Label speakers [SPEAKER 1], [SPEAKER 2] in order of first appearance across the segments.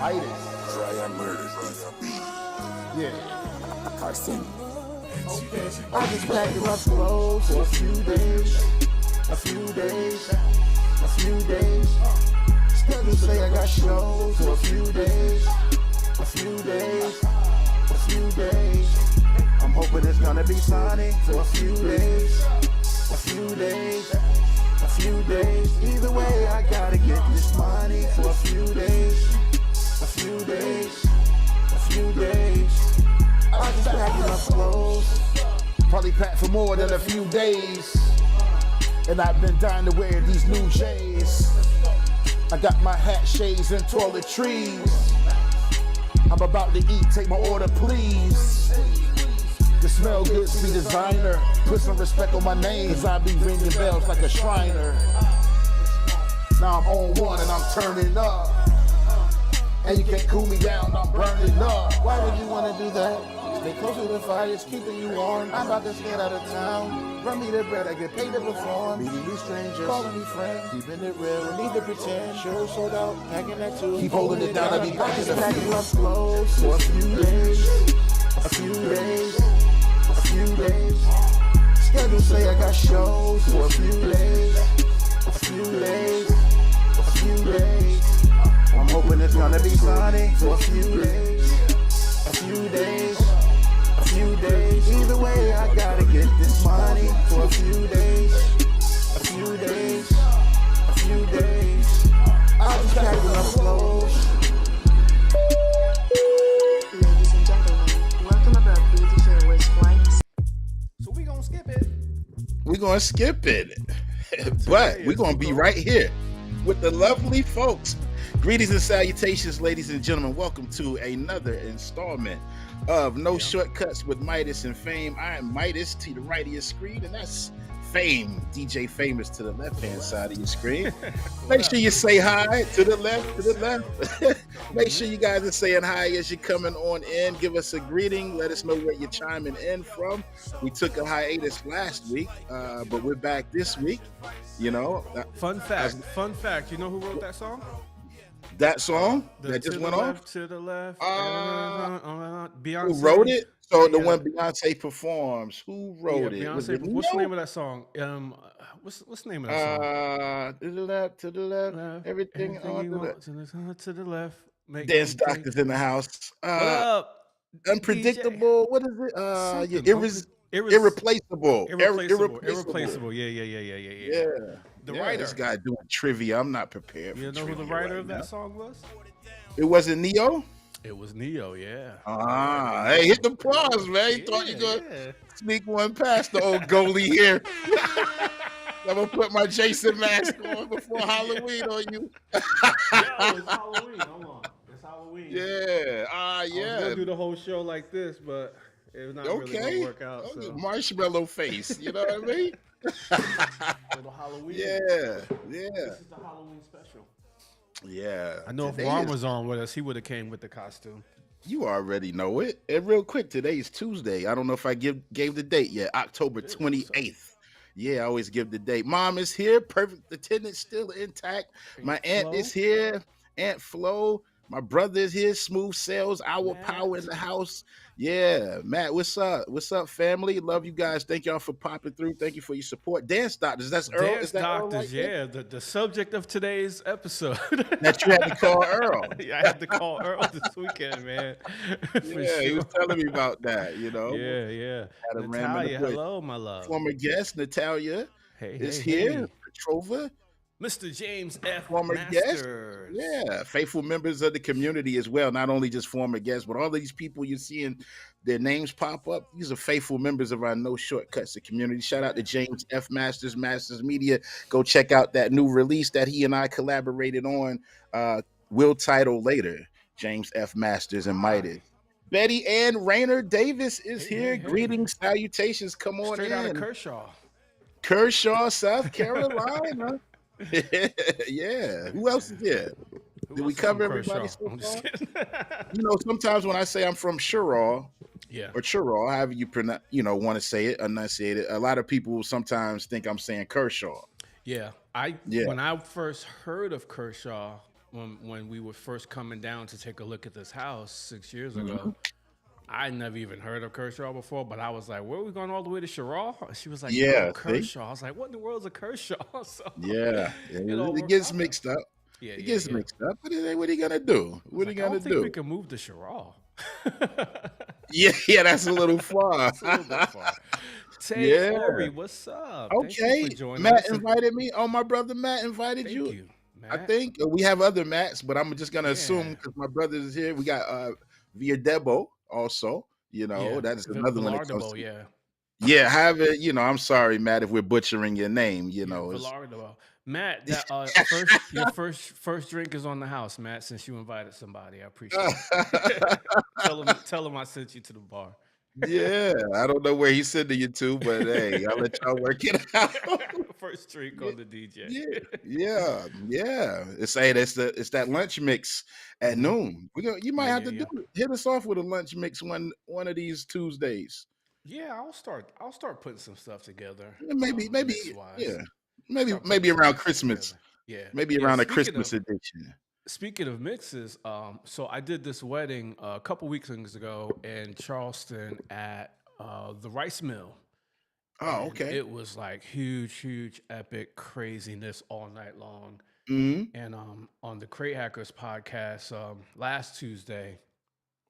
[SPEAKER 1] Midas.
[SPEAKER 2] Dry and murder.
[SPEAKER 1] Yeah.
[SPEAKER 2] Carson.
[SPEAKER 1] Okay. I just packed my clothes for a few days. A few days. A few days. Schedule say I got shows for a few days. A few days. A few days. I'm hoping it's gonna be sunny for a few days. A few days. A few days. Either way, I gotta get this money for a few days. A few days. A few days. I just packed my clothes. Probably packed for more than a few days. And I've been dying to wear these new J's. I got my hat, shades, and toiletries. I'm about to eat, take my order, please. The smell good, be designer. Put some respect on my name, cause I be ringing bells like a Shriner. Now I'm on one and I'm turning up. And you can't cool me down, I'm burning up. Why would you wanna do that? Stay close to the fire, it's keeping you warm. I'm about to get out of town. Run me the bread, I get paid to perform. Meeting new strangers, calling me friends. Keeping it real, no need to pretend. Sure sold out, packing that too. Keep holding it down, I'll be back in the packing my clothes for a few days. A few days. A few days. Schedule say I got shows for a few days. A few days. A few days. I'm hoping it's gonna be sunny for a few days. A few days. A few days. Either way, I gotta get this money for a few days. A few days. A few days. I'll just pack my clothes.
[SPEAKER 3] Ladies and gentlemen, welcome aboard British Airways Flight.
[SPEAKER 4] So we gonna skip it.
[SPEAKER 5] We're going to skip it, but we're going to be right here with the lovely folks. Greetings and salutations, ladies and gentlemen. Welcome to another installment of No Shortcuts with Midas and Fame. I am Midas to the right of your screen, and that's Fame, DJ Famous to the left-hand side of your screen. Make sure you say hi to the left. Make sure you guys are saying hi as you're coming on in. Give us a greeting. Let us know where you're chiming in from. We took a hiatus last week, but we're back this week. You know,
[SPEAKER 4] Fun fact. You know who wrote that song?
[SPEAKER 5] that song
[SPEAKER 4] The
[SPEAKER 5] that just
[SPEAKER 4] To the
[SPEAKER 5] went
[SPEAKER 4] Left,
[SPEAKER 5] off.
[SPEAKER 4] To the left.
[SPEAKER 5] Who
[SPEAKER 4] Beyonce
[SPEAKER 5] wrote it? So the
[SPEAKER 4] Yeah.
[SPEAKER 5] one Beyonce performs. Who wrote it? Was
[SPEAKER 4] Beyonce.
[SPEAKER 5] it
[SPEAKER 4] What's the
[SPEAKER 5] Neo?
[SPEAKER 4] name of that song? What's the name of that song?
[SPEAKER 5] To the left,
[SPEAKER 4] Left,
[SPEAKER 5] everything on
[SPEAKER 4] you
[SPEAKER 5] the
[SPEAKER 4] want to the left. Make
[SPEAKER 5] dance
[SPEAKER 4] me take-
[SPEAKER 5] doctors in the house.
[SPEAKER 4] What up?
[SPEAKER 5] Unpredictable. What is it?
[SPEAKER 4] Something.
[SPEAKER 5] Irreplaceable.
[SPEAKER 4] Irreplaceable. Yeah.
[SPEAKER 5] Yeah.
[SPEAKER 4] The
[SPEAKER 5] Yeah,
[SPEAKER 4] writer.
[SPEAKER 5] This guy doing trivia. I'm not prepared.
[SPEAKER 4] You
[SPEAKER 5] for
[SPEAKER 4] know who the
[SPEAKER 5] trivia
[SPEAKER 4] writer
[SPEAKER 5] right
[SPEAKER 4] of
[SPEAKER 5] now.
[SPEAKER 4] that song was?
[SPEAKER 5] It wasn't Neo.
[SPEAKER 4] It was Neo. Yeah.
[SPEAKER 5] Hey, hit the applause, man. You thought you gonna sneak one past the old goalie here. I'm gonna put my Jason mask on before Halloween on you.
[SPEAKER 4] Yo, it's Halloween. Hold on. It's Halloween.
[SPEAKER 5] Yeah.
[SPEAKER 4] I was gonna do the whole show like this, but it's not really
[SPEAKER 5] Okay.
[SPEAKER 4] gonna work out. So.
[SPEAKER 5] Marshmallow face. You know what I mean?
[SPEAKER 4] Little Halloween.
[SPEAKER 5] Yeah.
[SPEAKER 4] This is the Halloween special.
[SPEAKER 5] Yeah.
[SPEAKER 4] I know
[SPEAKER 5] Today
[SPEAKER 4] if Ron
[SPEAKER 5] is-
[SPEAKER 4] was on with us, he would have came with the costume.
[SPEAKER 5] You already know it. And real quick, today is Tuesday. I don't know if I gave the date yet. October 28th. Yeah, I always give the date. Mom is here. Perfect attendance still intact. My aunt
[SPEAKER 4] Flo?
[SPEAKER 5] is here. Aunt Flo. My brother is here. Smooth Sales. Our
[SPEAKER 4] Matt.
[SPEAKER 5] Power in the house. Yeah. Matt, what's up? What's up, family? Love you guys. Thank y'all for popping through. Thank you for your support. Dance Doctors. That's Earl.
[SPEAKER 4] Dance
[SPEAKER 5] Is that Earl
[SPEAKER 4] Doctors,
[SPEAKER 5] right there?
[SPEAKER 4] yeah. The subject of today's episode.
[SPEAKER 5] That you had to call Earl.
[SPEAKER 4] Yeah, I had to call Earl this weekend, man. For
[SPEAKER 5] Yeah, he was
[SPEAKER 4] sure.
[SPEAKER 5] telling me about that, you know.
[SPEAKER 4] Yeah.
[SPEAKER 5] Had a random
[SPEAKER 4] Natalia,
[SPEAKER 5] voice.
[SPEAKER 4] hello, my love.
[SPEAKER 5] Former guest, Natalia,
[SPEAKER 4] Hey,
[SPEAKER 5] is
[SPEAKER 4] hey,
[SPEAKER 5] here.
[SPEAKER 4] hey.
[SPEAKER 5] Petrova.
[SPEAKER 4] Mr. James F.
[SPEAKER 5] Former guest?
[SPEAKER 4] Masters.
[SPEAKER 5] Yeah, faithful members of the community as well. Not only just former guests, but all these people you're seeing their names pop up. These are faithful members of our No Shortcuts community. Shout out to James F. Masters Media. Go check out that new release that he and I collaborated on. Will title later. James F. Masters and Midas. Betty Ann Rayner Davis is
[SPEAKER 4] Hey,
[SPEAKER 5] here.
[SPEAKER 4] hey, hey.
[SPEAKER 5] Greetings, salutations. Come on
[SPEAKER 4] Straight
[SPEAKER 5] in.
[SPEAKER 4] out of Kershaw.
[SPEAKER 5] Kershaw, South Carolina. Yeah. Who else is here?
[SPEAKER 4] Who
[SPEAKER 5] Did we
[SPEAKER 4] else is from
[SPEAKER 5] cover everybody
[SPEAKER 4] Kershaw?
[SPEAKER 5] so
[SPEAKER 4] I'm just
[SPEAKER 5] far?
[SPEAKER 4] kidding.
[SPEAKER 5] You know, sometimes when I say I'm from Cheraw
[SPEAKER 4] Yeah.
[SPEAKER 5] or Cheraw, however you pronounce, want to say it, enunciate it, a lot of people sometimes think I'm saying Kershaw.
[SPEAKER 4] Yeah.
[SPEAKER 5] Yeah.
[SPEAKER 4] When I first heard of Kershaw,
[SPEAKER 2] when we were first coming down to take a look at this house 6 years
[SPEAKER 5] Mhm.
[SPEAKER 2] ago. I never even heard of Kershaw before, but I was like, "Where are we going all the way to Sherrall?" And she was like, "No,
[SPEAKER 5] Yeah, see?
[SPEAKER 2] Kershaw." I was like, "What in the world's a Kershaw?" So
[SPEAKER 5] Yeah,
[SPEAKER 2] it all
[SPEAKER 5] it
[SPEAKER 2] worked
[SPEAKER 5] gets
[SPEAKER 2] out.
[SPEAKER 5] mixed up.
[SPEAKER 2] Yeah,
[SPEAKER 5] It
[SPEAKER 2] yeah,
[SPEAKER 5] gets
[SPEAKER 2] yeah.
[SPEAKER 5] mixed up. What are you gonna do?
[SPEAKER 2] I was
[SPEAKER 5] What are you
[SPEAKER 2] like, I
[SPEAKER 5] gonna
[SPEAKER 2] don't think we
[SPEAKER 5] do?
[SPEAKER 2] can move to Sherrall.
[SPEAKER 5] Yeah, that's a little far.
[SPEAKER 2] It's a little bit far. Tay
[SPEAKER 5] Yeah.
[SPEAKER 2] Ori, what's up? Thank you
[SPEAKER 5] Okay.
[SPEAKER 2] for joining
[SPEAKER 5] Matt
[SPEAKER 2] us.
[SPEAKER 5] invited me. Oh, my brother Matt invited
[SPEAKER 2] Thank
[SPEAKER 5] you.
[SPEAKER 2] you,
[SPEAKER 5] I
[SPEAKER 2] Matt.
[SPEAKER 5] think we have other Matts, but I'm just gonna assume
[SPEAKER 2] Yeah,
[SPEAKER 5] because my brother is here. We got Via Debo also.
[SPEAKER 2] yeah.
[SPEAKER 5] That is another one that comes
[SPEAKER 2] Villardo,
[SPEAKER 5] to.
[SPEAKER 2] yeah.
[SPEAKER 5] Yeah, however, I'm sorry, Matt, if we're butchering your name.
[SPEAKER 2] Yeah,
[SPEAKER 5] It's
[SPEAKER 2] Villardo. Matt, that your first drink is on the house, Matt. Since you invited somebody, I appreciate it. tell him I sent you to the bar.
[SPEAKER 5] Yeah, I don't know where he's sending you to, but hey, I'll let y'all work it out.
[SPEAKER 2] First drink
[SPEAKER 5] Yeah,
[SPEAKER 2] on the DJ.
[SPEAKER 5] yeah. It's that lunch mix at
[SPEAKER 2] Mhm.
[SPEAKER 5] noon. You might
[SPEAKER 2] Yeah,
[SPEAKER 5] have
[SPEAKER 2] yeah,
[SPEAKER 5] to
[SPEAKER 2] yeah.
[SPEAKER 5] hit us off with a lunch mix one of these Tuesdays.
[SPEAKER 2] Yeah, I'll start putting some stuff together.
[SPEAKER 5] Yeah, maybe,
[SPEAKER 2] Mix wise.
[SPEAKER 5] yeah, maybe,
[SPEAKER 2] Start putting some
[SPEAKER 5] around
[SPEAKER 2] mixes
[SPEAKER 5] Christmas,
[SPEAKER 2] together. Yeah.
[SPEAKER 5] maybe
[SPEAKER 2] Yeah.
[SPEAKER 5] around a Christmas edition.
[SPEAKER 2] Speaking of mixes, so I did this wedding a couple weekends ago in Charleston at the Rice Mill.
[SPEAKER 5] Oh,
[SPEAKER 2] And
[SPEAKER 5] okay.
[SPEAKER 2] it was like huge, epic craziness all night long.
[SPEAKER 5] Hmm.
[SPEAKER 2] And on the Crate Hackers podcast last Tuesday,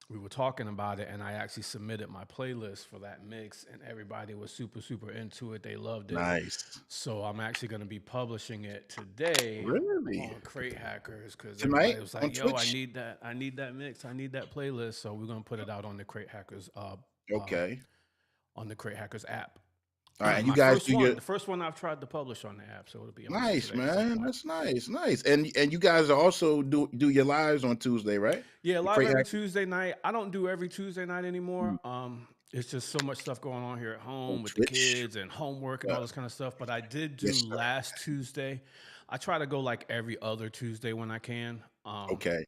[SPEAKER 2] we were talking about it, and I actually submitted my playlist for that mix, and everybody was super into it. They loved it.
[SPEAKER 5] Nice.
[SPEAKER 2] So I'm actually going to be publishing it today
[SPEAKER 5] Really?
[SPEAKER 2] on Crate Hackers because
[SPEAKER 5] Tonight
[SPEAKER 2] everybody was
[SPEAKER 5] on
[SPEAKER 2] like, "Yo,
[SPEAKER 5] Twitch?
[SPEAKER 2] I need that mix, I need that playlist." So we're going to put it out on the Crate Hackers
[SPEAKER 5] Okay.
[SPEAKER 2] on the Crate Hackers app.
[SPEAKER 5] All right, and you
[SPEAKER 2] My
[SPEAKER 5] guys
[SPEAKER 2] first
[SPEAKER 5] do
[SPEAKER 2] one,
[SPEAKER 5] your
[SPEAKER 2] the first one I've tried to publish on the app, so it'll be on
[SPEAKER 5] nice,
[SPEAKER 2] today at some
[SPEAKER 5] man.
[SPEAKER 2] point.
[SPEAKER 5] That's nice. And you guys are also do your lives on Tuesday, right?
[SPEAKER 2] Yeah,
[SPEAKER 5] The
[SPEAKER 2] live
[SPEAKER 5] Crate
[SPEAKER 2] every
[SPEAKER 5] Hack-
[SPEAKER 2] Tuesday night. I don't do every Tuesday night anymore.
[SPEAKER 5] Mm.
[SPEAKER 2] It's just so much stuff going on here at home
[SPEAKER 5] On
[SPEAKER 2] with the
[SPEAKER 5] Twitch.
[SPEAKER 2] kids and homework and all this kind of stuff. But I did do
[SPEAKER 5] Yes, sir.
[SPEAKER 2] last Tuesday. I try to go like every other Tuesday when I can.
[SPEAKER 5] Okay.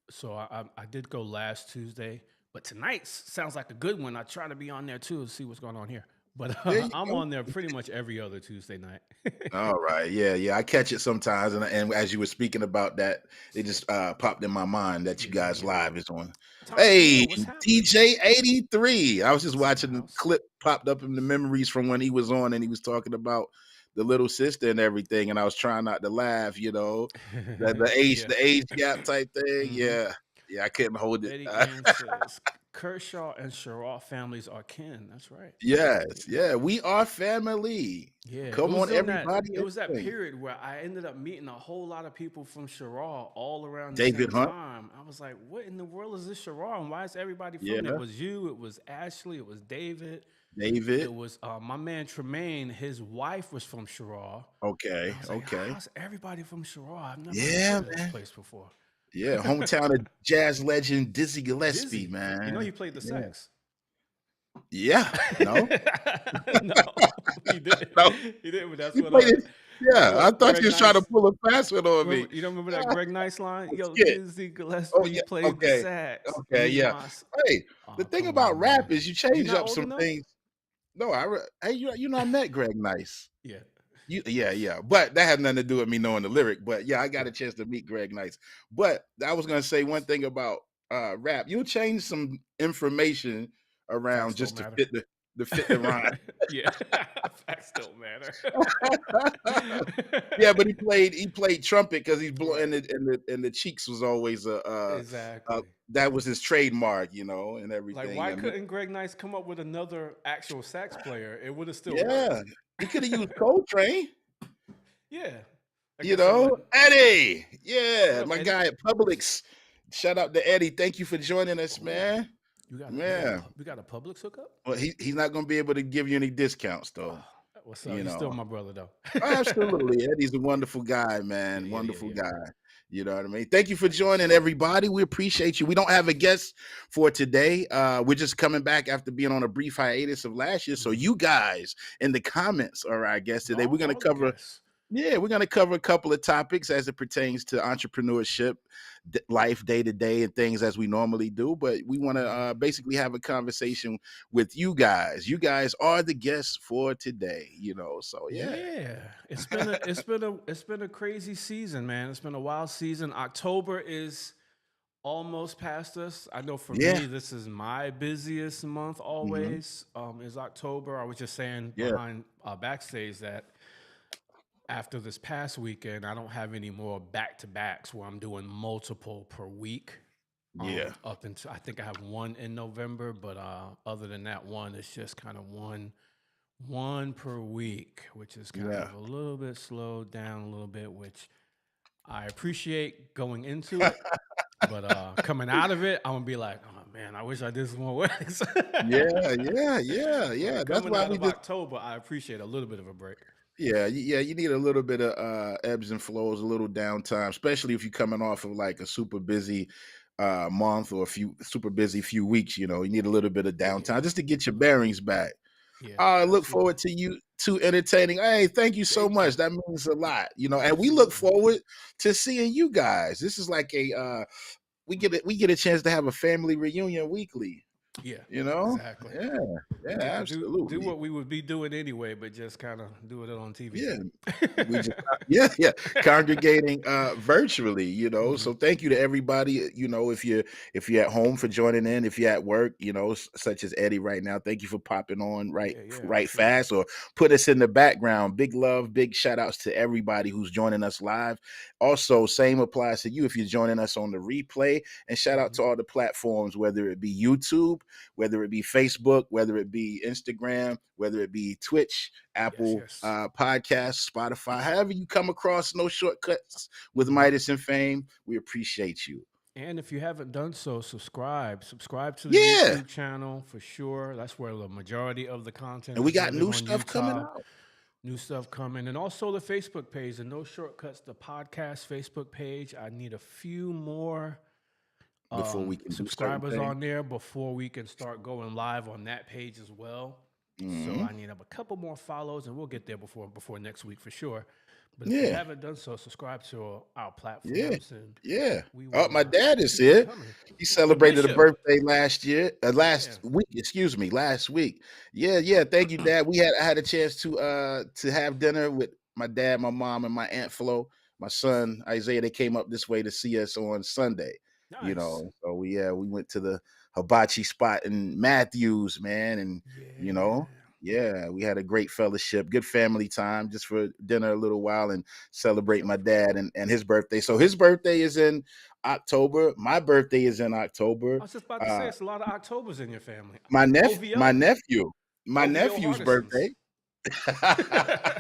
[SPEAKER 2] So I did go last Tuesday, but tonight sounds like a good one. I try to be on there too to see what's going on here. But
[SPEAKER 5] There you
[SPEAKER 2] I'm
[SPEAKER 5] go.
[SPEAKER 2] on there pretty much every other Tuesday night.
[SPEAKER 5] All right. Yeah. I catch it sometimes, and as you were speaking about that, it just popped in my mind that you guys live is on. Hey,
[SPEAKER 2] What's happening?
[SPEAKER 5] DJ83. I was just watching the
[SPEAKER 2] house.
[SPEAKER 5] clip popped up in the memories from when he was on, and he was talking about the little sister and everything, and I was trying not to laugh. The age gap type thing.
[SPEAKER 2] Mhm.
[SPEAKER 5] Yeah. I couldn't hold it.
[SPEAKER 2] Betty Ann says Kershaw and Sherrall families are kin. That's right.
[SPEAKER 5] Yes. Yeah. We are family.
[SPEAKER 2] Yeah,
[SPEAKER 5] Come
[SPEAKER 2] it was
[SPEAKER 5] on,
[SPEAKER 2] in
[SPEAKER 5] everybody.
[SPEAKER 2] it was that
[SPEAKER 5] everything.
[SPEAKER 2] period where I ended up meeting a whole lot of people from Sherrall all around the
[SPEAKER 5] David
[SPEAKER 2] same
[SPEAKER 5] Hunt.
[SPEAKER 2] time. I was like, "What in the world is this Sherrall? And why is everybody from
[SPEAKER 5] Yeah.
[SPEAKER 2] there?" It was you, it was Ashley, it was David,
[SPEAKER 5] David.
[SPEAKER 2] it was my man Tremaine. His wife was from Sherrall.
[SPEAKER 5] Okay.
[SPEAKER 2] I was like,
[SPEAKER 5] Okay.
[SPEAKER 2] "How's everybody from Sherrall? I've never
[SPEAKER 5] Yeah,
[SPEAKER 2] heard of this
[SPEAKER 5] man.
[SPEAKER 2] place before."
[SPEAKER 5] Yeah, hometown of jazz legend Dizzy Gillespie,
[SPEAKER 2] Dizzy,
[SPEAKER 5] man.
[SPEAKER 2] you know he played the
[SPEAKER 5] Yeah.
[SPEAKER 2] sax.
[SPEAKER 5] Yeah, no,
[SPEAKER 2] No, he didn't.
[SPEAKER 5] No.
[SPEAKER 2] He didn't. But that's
[SPEAKER 5] he
[SPEAKER 2] what
[SPEAKER 5] played it. Yeah, I thought
[SPEAKER 2] Greg
[SPEAKER 5] you was trying to
[SPEAKER 2] Nice-
[SPEAKER 5] pull a fast one on me.
[SPEAKER 2] You don't remember that Greg Nice line? Yo,
[SPEAKER 5] skit.
[SPEAKER 2] Dizzy Gillespie
[SPEAKER 5] Oh, yeah,
[SPEAKER 2] played
[SPEAKER 5] okay,
[SPEAKER 2] the sax.
[SPEAKER 5] okay,
[SPEAKER 2] Me
[SPEAKER 5] yeah.
[SPEAKER 2] and my s-
[SPEAKER 5] Hey, the
[SPEAKER 2] Oh,
[SPEAKER 5] thing
[SPEAKER 2] come
[SPEAKER 5] about
[SPEAKER 2] on,
[SPEAKER 5] rap
[SPEAKER 2] man.
[SPEAKER 5] is you change
[SPEAKER 2] not
[SPEAKER 5] up
[SPEAKER 2] old
[SPEAKER 5] some
[SPEAKER 2] enough?
[SPEAKER 5] things. No, hey, I met Greg Nice.
[SPEAKER 2] Yeah.
[SPEAKER 5] Yeah, but that had nothing to do with me knowing the lyric. But yeah, I got a chance to meet Greg Nice. But I was gonna say one thing about rap. You'll change some information around
[SPEAKER 2] Facts
[SPEAKER 5] just
[SPEAKER 2] don't
[SPEAKER 5] to
[SPEAKER 2] matter.
[SPEAKER 5] fit the rhyme.
[SPEAKER 2] Yeah. Facts don't matter.
[SPEAKER 5] Yeah, but he played trumpet because he's blowing it, and the cheeks was always
[SPEAKER 2] Exactly.
[SPEAKER 5] that was his trademark, and everything.
[SPEAKER 2] Like, why
[SPEAKER 5] and
[SPEAKER 2] couldn't Greg Nice come up with another actual sax player? It would have still
[SPEAKER 5] yeah,
[SPEAKER 2] worked.
[SPEAKER 5] he could have used Coltrane,
[SPEAKER 2] Yeah. I guess I would-
[SPEAKER 5] Eddie. Yeah,
[SPEAKER 2] What up,
[SPEAKER 5] my
[SPEAKER 2] Eddie?
[SPEAKER 5] guy at Publix. Shout out to Eddie. Thank you for joining us, man.
[SPEAKER 2] You got
[SPEAKER 5] Yeah.
[SPEAKER 2] we got a Publix hookup?
[SPEAKER 5] Well, he's not gonna be able to give you any discounts though.
[SPEAKER 2] What's up?
[SPEAKER 5] You
[SPEAKER 2] He's still
[SPEAKER 5] know.
[SPEAKER 2] my brother though.
[SPEAKER 5] Absolutely. Eddie's a wonderful guy, man.
[SPEAKER 2] Yeah,
[SPEAKER 5] Wonderful
[SPEAKER 2] yeah.
[SPEAKER 5] guy. You know what I mean? Thank you for joining, everybody. We appreciate you. We don't have a guest for today. We're just coming back after being on a brief hiatus of last year. So you guys in the comments are our guests today. We're gonna
[SPEAKER 2] All the
[SPEAKER 5] cover
[SPEAKER 2] guests.
[SPEAKER 5] Yeah, we're going to cover a couple of topics as it pertains to entrepreneurship, life day to day, and things as we normally do. But we want to basically have a conversation with you guys. You guys are the guests for today, So yeah,
[SPEAKER 2] Yeah, it's been a crazy season, man. It's been a wild season. October is almost past us. I know for
[SPEAKER 5] yeah,
[SPEAKER 2] me, this is my busiest month
[SPEAKER 5] hmm
[SPEAKER 2] always. Is October. I was just saying
[SPEAKER 5] yeah,
[SPEAKER 2] behind backstage that after this past weekend, I don't have any more back to backs where I'm doing multiple per week.
[SPEAKER 5] yeah,
[SPEAKER 2] Up until I think I have one in November, but other than that one, it's just kind of one per week, which is kind
[SPEAKER 5] yeah.
[SPEAKER 2] of a little bit slowed down a little bit, which I appreciate going into it. But coming out of it, I'm gonna be like, oh man, I wish I did some more weddings.
[SPEAKER 5] Yeah, yeah, yeah, yeah.
[SPEAKER 2] But
[SPEAKER 5] That's
[SPEAKER 2] coming
[SPEAKER 5] why
[SPEAKER 2] out
[SPEAKER 5] we
[SPEAKER 2] of
[SPEAKER 5] just
[SPEAKER 2] October, I appreciate a little bit of a break.
[SPEAKER 5] yeah. You need a little bit of ebbs and flows, a little downtime, especially if you're coming off of like a super busy month or a few super busy few weeks. You need a little bit of
[SPEAKER 2] Yeah,
[SPEAKER 5] downtime just to get your
[SPEAKER 2] absolutely.
[SPEAKER 5] bearings back.
[SPEAKER 2] Yeah,
[SPEAKER 5] I look
[SPEAKER 2] absolutely.
[SPEAKER 5] forward to you two entertaining. Hey, thank you so
[SPEAKER 2] Thank you.
[SPEAKER 5] much. That means a lot. And we look
[SPEAKER 2] Absolutely.
[SPEAKER 5] forward to seeing you guys. This is like a we get a chance to have a family reunion weekly.
[SPEAKER 2] Yeah,
[SPEAKER 5] You know?
[SPEAKER 2] exactly.
[SPEAKER 5] Yeah, yeah,
[SPEAKER 2] We get to do
[SPEAKER 5] absolutely.
[SPEAKER 2] what we would be doing anyway, but just kind of do it on TV.
[SPEAKER 5] Yeah. We just yeah, congregating virtually,
[SPEAKER 2] Hmm.
[SPEAKER 5] So thank you to everybody, if you're at home for joining in, if you're at work, such as Eddie right now. Thank you for popping on right
[SPEAKER 2] Yeah, yeah,
[SPEAKER 5] right
[SPEAKER 2] absolutely.
[SPEAKER 5] fast or put us in the background. Big love, big shout outs to everybody who's joining us live. Also, same applies to you if you're joining us on the replay, and shout out
[SPEAKER 2] Hmm.
[SPEAKER 5] to all the platforms, whether it be YouTube, whether it be Facebook, whether it be Instagram, whether it be Twitch,
[SPEAKER 2] Yes,
[SPEAKER 5] Apple
[SPEAKER 2] yes.
[SPEAKER 5] Podcasts, Spotify, however you come across No Shortcuts with
[SPEAKER 2] Hmm.
[SPEAKER 5] Midas and Fame. We appreciate you.
[SPEAKER 2] And if you haven't done so, subscribe. Subscribe to the
[SPEAKER 5] Yeah.
[SPEAKER 2] YouTube channel for sure. That's where the majority of the content
[SPEAKER 5] And we
[SPEAKER 2] is
[SPEAKER 5] got
[SPEAKER 2] living
[SPEAKER 5] new
[SPEAKER 2] on
[SPEAKER 5] stuff coming
[SPEAKER 2] YouTube.
[SPEAKER 5] out
[SPEAKER 2] New stuff coming. And also the Facebook page, the No Shortcuts, the podcast Facebook page. I need a few more
[SPEAKER 5] before we can do certain
[SPEAKER 2] subscribers
[SPEAKER 5] things.
[SPEAKER 2] on there before we can start going live on that page as well. So
[SPEAKER 5] Mhm.
[SPEAKER 2] I need up a couple more follows, and we'll get there before next week for sure. But if you
[SPEAKER 5] Yeah.
[SPEAKER 2] haven't done so, subscribe to our
[SPEAKER 5] Yeah.
[SPEAKER 2] platforms, and
[SPEAKER 5] Yeah.
[SPEAKER 2] we
[SPEAKER 5] Oh,
[SPEAKER 2] will
[SPEAKER 5] my dad is
[SPEAKER 2] keep it
[SPEAKER 5] here.
[SPEAKER 2] coming.
[SPEAKER 5] He
[SPEAKER 2] The
[SPEAKER 5] celebrated a
[SPEAKER 2] bishop,
[SPEAKER 5] birthday last
[SPEAKER 2] yeah.
[SPEAKER 5] week, excuse me, last week. Yeah, yeah. Thank you, Dad. I had a chance to have dinner with my dad, my mom, and my Aunt Flo, my son Isaiah. They came up this way to see us on Sunday.
[SPEAKER 2] Nice.
[SPEAKER 5] So we went to the hibachi spot in Matthews, man, and you know,
[SPEAKER 2] Yeah.
[SPEAKER 5] yeah, we had a great fellowship, good family time just for dinner a little while and
[SPEAKER 2] For
[SPEAKER 5] celebrate
[SPEAKER 2] sure,
[SPEAKER 5] my
[SPEAKER 2] for sure.
[SPEAKER 5] dad and his birthday. So his birthday is in October. My birthday is in
[SPEAKER 2] I
[SPEAKER 5] October.
[SPEAKER 2] was just about to say
[SPEAKER 5] Uh,
[SPEAKER 2] it's a lot of Octobers in your family.
[SPEAKER 5] my
[SPEAKER 2] OVO,
[SPEAKER 5] nephew, my
[SPEAKER 2] OVO
[SPEAKER 5] nephew's birthday.
[SPEAKER 2] Hardisons.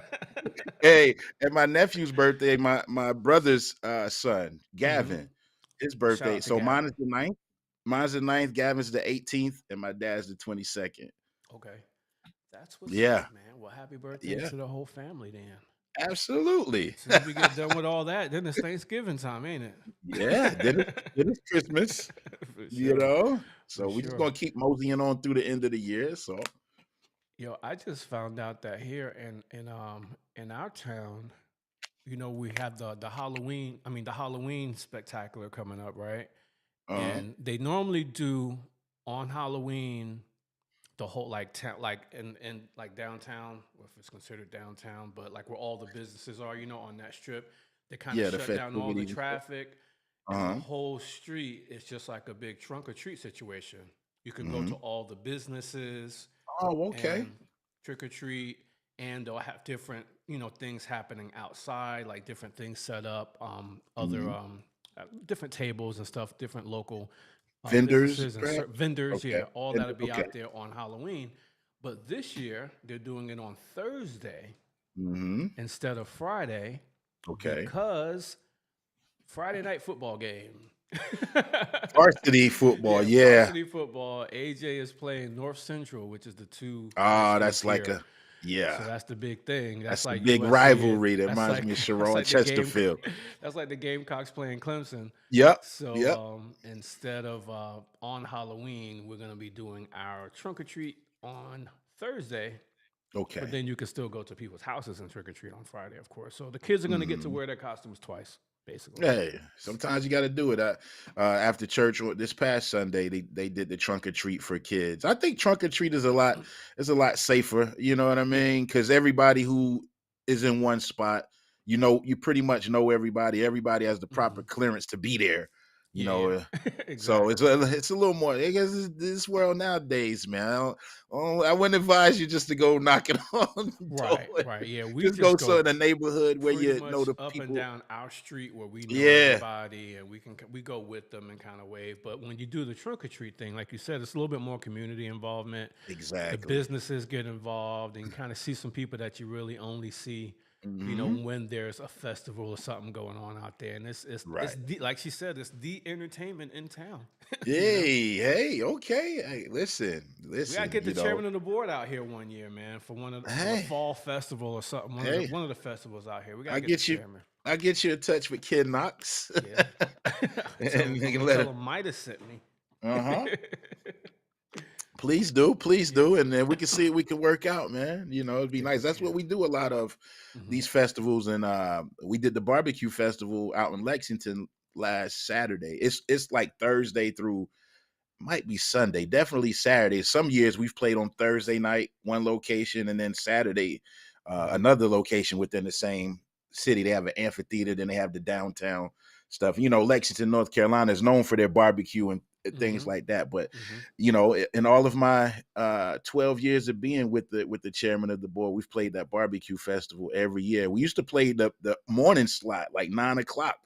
[SPEAKER 5] Hey, and my nephew's birthday, my brother's son,
[SPEAKER 2] Hmm.
[SPEAKER 5] Gavin, his
[SPEAKER 2] Shout
[SPEAKER 5] birthday.
[SPEAKER 2] out to
[SPEAKER 5] So mine is
[SPEAKER 2] Gavin.
[SPEAKER 5] the ninth. Mine's the ninth. Gavin's the 18th, and my dad's the 22nd.
[SPEAKER 2] Okay, that's what's
[SPEAKER 5] Yeah,
[SPEAKER 2] up, man. Well, happy birthday
[SPEAKER 5] yeah,
[SPEAKER 2] to the whole family then.
[SPEAKER 5] absolutely.
[SPEAKER 2] As soon as we get done with all that, then it's Thanksgiving time, ain't
[SPEAKER 5] Yeah, then it's
[SPEAKER 2] it?
[SPEAKER 5] Christmas,
[SPEAKER 2] For
[SPEAKER 5] you
[SPEAKER 2] sure,
[SPEAKER 5] know.
[SPEAKER 2] for
[SPEAKER 5] So we're just
[SPEAKER 2] sure.
[SPEAKER 5] gonna keep moseying on through the end of the year. So
[SPEAKER 2] Yo, I just found out that here in our town, we have the Halloween. I mean, the Halloween spectacular coming up, right?
[SPEAKER 5] uh
[SPEAKER 2] And they normally do on Halloween the whole like town, like in like downtown, or if it's considered downtown, but like where all the businesses are, on that strip, they kind of
[SPEAKER 5] yeah, the
[SPEAKER 2] shut down all the
[SPEAKER 5] festivities and stuff.
[SPEAKER 2] traffic, and the
[SPEAKER 5] Uh-huh.
[SPEAKER 2] whole street is just like a big trunk or treat situation. You can go
[SPEAKER 5] hmm
[SPEAKER 2] to all the businesses
[SPEAKER 5] Oh, okay.
[SPEAKER 2] and trick or treat, and they'll have different things happening outside, like different things set up, other
[SPEAKER 5] hmm
[SPEAKER 2] different tables and stuff, different local
[SPEAKER 5] Vendors,
[SPEAKER 2] businesses and
[SPEAKER 5] perhaps?
[SPEAKER 2] vendors,
[SPEAKER 5] Okay.
[SPEAKER 2] yeah, all
[SPEAKER 5] And
[SPEAKER 2] that'll be
[SPEAKER 5] okay.
[SPEAKER 2] out there on Halloween. But this year they're doing it on Thursday
[SPEAKER 5] hmm
[SPEAKER 2] instead of Friday
[SPEAKER 5] Okay.
[SPEAKER 2] because Friday night football game.
[SPEAKER 5] Varsity football,
[SPEAKER 2] Yeah,
[SPEAKER 5] yeah.
[SPEAKER 2] varsity football. AJ is playing North Central, which is the two high
[SPEAKER 5] Ah,
[SPEAKER 2] schools
[SPEAKER 5] that's like
[SPEAKER 2] here.
[SPEAKER 5] a
[SPEAKER 2] So
[SPEAKER 5] yeah.
[SPEAKER 2] that's the big thing. That's
[SPEAKER 5] That's the
[SPEAKER 2] like
[SPEAKER 5] big
[SPEAKER 2] USC and
[SPEAKER 5] rivalry that
[SPEAKER 2] that's
[SPEAKER 5] reminds
[SPEAKER 2] like
[SPEAKER 5] me of
[SPEAKER 2] that's
[SPEAKER 5] Sharon
[SPEAKER 2] like the game
[SPEAKER 5] Chesterfield.
[SPEAKER 2] that's like the Gamecocks playing Clemson.
[SPEAKER 5] Yep.
[SPEAKER 2] So
[SPEAKER 5] Yep.
[SPEAKER 2] instead of on Halloween, we're gonna be doing our trunk or treat on Thursday
[SPEAKER 5] Okay.
[SPEAKER 2] But then you can still go to people's houses and trick or treat on Friday, of course. So the kids are going to get to
[SPEAKER 5] Mhm.
[SPEAKER 2] wear their costumes twice, basically.
[SPEAKER 5] Hey, sometimes you got to do it. After church this past Sunday, they did the trunk or treat for kids. I think trunk or treat is a lot safer. You know what I
[SPEAKER 2] Yeah.
[SPEAKER 5] mean? Because everybody who is in one spot, you pretty much know everybody. Everybody has the proper
[SPEAKER 2] Mhm.
[SPEAKER 5] clearance to be there. You
[SPEAKER 2] Yeah.
[SPEAKER 5] know, so
[SPEAKER 2] Exactly.
[SPEAKER 5] it's a little more. I guess this world nowadays, man. I wouldn't advise you just to go knocking on the
[SPEAKER 2] Right.
[SPEAKER 5] door.
[SPEAKER 2] Right. Yeah. We
[SPEAKER 5] Just go
[SPEAKER 2] just
[SPEAKER 5] so
[SPEAKER 2] go
[SPEAKER 5] in a neighborhood where
[SPEAKER 2] pretty
[SPEAKER 5] you know
[SPEAKER 2] much
[SPEAKER 5] the
[SPEAKER 2] up and
[SPEAKER 5] people.
[SPEAKER 2] down our street where we know
[SPEAKER 5] Yeah,
[SPEAKER 2] everybody and we go with them and kind of wave. But when you do the trunk or treat thing, like you said, it's a little bit more community involvement. The
[SPEAKER 5] exactly.
[SPEAKER 2] businesses get involved and kind of see some people that you really only see,
[SPEAKER 5] Hmm.
[SPEAKER 2] when there's a festival or something going on out there. And it's
[SPEAKER 5] Right.
[SPEAKER 2] like she said, it's the entertainment in town.
[SPEAKER 5] Hey, okay. Hey,
[SPEAKER 2] We gotta
[SPEAKER 5] listen.
[SPEAKER 2] get the chairman of the board out here one year, man, for the
[SPEAKER 5] Hey,
[SPEAKER 2] fall festival or something.
[SPEAKER 5] hey.
[SPEAKER 2] One of the festivals out here. We gotta
[SPEAKER 5] I
[SPEAKER 2] get the
[SPEAKER 5] get you.
[SPEAKER 2] chairman.
[SPEAKER 5] I get you in touch with Ken Knox,
[SPEAKER 2] Yeah.
[SPEAKER 5] and
[SPEAKER 2] I'm
[SPEAKER 5] you can
[SPEAKER 2] gonna
[SPEAKER 5] let
[SPEAKER 2] tell
[SPEAKER 5] him.
[SPEAKER 2] him Midas sent me.
[SPEAKER 5] Uh-huh. Please
[SPEAKER 2] Yeah.
[SPEAKER 5] do, and then we can see if we can work out, man. It'd be
[SPEAKER 2] If
[SPEAKER 5] nice.
[SPEAKER 2] we
[SPEAKER 5] That's what
[SPEAKER 2] can.
[SPEAKER 5] we do a lot of
[SPEAKER 2] Hmm.
[SPEAKER 5] these festivals, and we did the barbecue festival out in Lexington last Saturday. It's like Thursday through might be Sunday, definitely Saturday. Some years we've played on Thursday night, one location, and then Saturday,
[SPEAKER 2] Hmm.
[SPEAKER 5] another location within the same city. They have an amphitheater, then they have the downtown stuff. Lexington, North Carolina is known for their barbecue and things
[SPEAKER 2] Hmm.
[SPEAKER 5] like that. But
[SPEAKER 2] Hmm.
[SPEAKER 5] in all of my 12 years of being with the chairman of the board, we've played that barbecue festival every year. We used to play the morning slot, like 9 o'clock.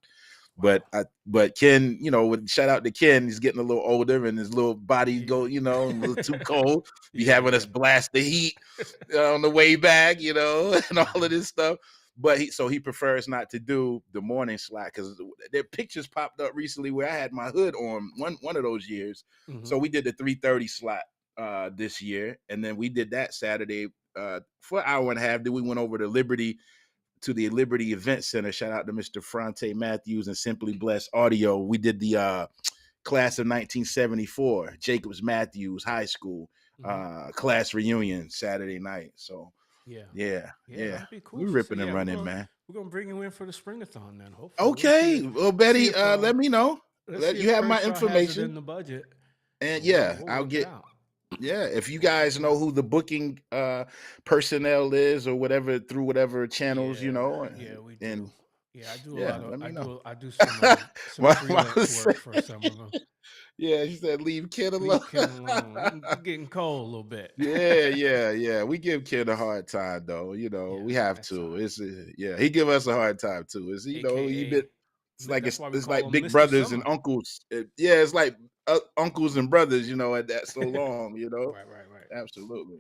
[SPEAKER 5] But
[SPEAKER 2] Wow.
[SPEAKER 5] but Ken, with shout out to Ken, he's getting a little older and his little body
[SPEAKER 2] Yeah.
[SPEAKER 5] go, a little too cold. Be
[SPEAKER 2] Yeah.
[SPEAKER 5] having us
[SPEAKER 2] Yeah.
[SPEAKER 5] blast the heat on the way back, and all of
[SPEAKER 2] Hmm.
[SPEAKER 5] this stuff. But he prefers not to do the morning slot because their pictures popped up recently where I had my hood on one of those years.
[SPEAKER 2] Hmm.
[SPEAKER 5] So we did the 3:30 slot this year, and then we did that Saturday for an hour and a half. Then we went over to the Liberty Event Center. Shout out to Mr. Fronte Matthews and Simply Blessed Audio. We did the class of 1974, Jacobs Matthews High School
[SPEAKER 2] Hmm.
[SPEAKER 5] class reunion Saturday night. So
[SPEAKER 2] Yeah.
[SPEAKER 5] yeah,
[SPEAKER 2] Yeah.
[SPEAKER 5] yeah,
[SPEAKER 2] That'll be cool.
[SPEAKER 5] we're
[SPEAKER 2] So
[SPEAKER 5] ripping and
[SPEAKER 2] yeah,
[SPEAKER 5] running, man.
[SPEAKER 2] we're gonna bring you in for the springathon then. Hopefully,
[SPEAKER 5] Okay, well,
[SPEAKER 2] see
[SPEAKER 5] Betty,
[SPEAKER 2] if
[SPEAKER 5] let me know.
[SPEAKER 2] let's see
[SPEAKER 5] You
[SPEAKER 2] if
[SPEAKER 5] have my
[SPEAKER 2] Crenshaw has it
[SPEAKER 5] information,
[SPEAKER 2] in the budget,
[SPEAKER 5] and
[SPEAKER 2] and
[SPEAKER 5] yeah,
[SPEAKER 2] we'll
[SPEAKER 5] I'll
[SPEAKER 2] work it
[SPEAKER 5] get.
[SPEAKER 2] out.
[SPEAKER 5] Yeah, if you guys know who the booking personnel is or whatever through whatever channels,
[SPEAKER 2] Yeah, yeah, we do.
[SPEAKER 5] and
[SPEAKER 2] Yeah, I do a
[SPEAKER 5] yeah,
[SPEAKER 2] lot of
[SPEAKER 5] let me know.
[SPEAKER 2] I do some
[SPEAKER 5] My mom
[SPEAKER 2] freelance work
[SPEAKER 5] said,
[SPEAKER 2] for some of them.
[SPEAKER 5] yeah, she said leave kid alone.
[SPEAKER 2] Leave Ken alone. It's getting cold a little bit.
[SPEAKER 5] Yeah. We give kid a hard time though.
[SPEAKER 2] Yeah,
[SPEAKER 5] We have
[SPEAKER 2] that's
[SPEAKER 5] to.
[SPEAKER 2] all.
[SPEAKER 5] It's yeah, he give us a hard time too. He been.
[SPEAKER 2] AKA,
[SPEAKER 5] It's like
[SPEAKER 2] that's why we
[SPEAKER 5] it's
[SPEAKER 2] call
[SPEAKER 5] like
[SPEAKER 2] him
[SPEAKER 5] big
[SPEAKER 2] Mr.
[SPEAKER 5] brothers and
[SPEAKER 2] Summer.
[SPEAKER 5] uncles. Yeah, it's like uncles and brothers. At that so long.
[SPEAKER 2] Right, right, right.
[SPEAKER 5] Absolutely.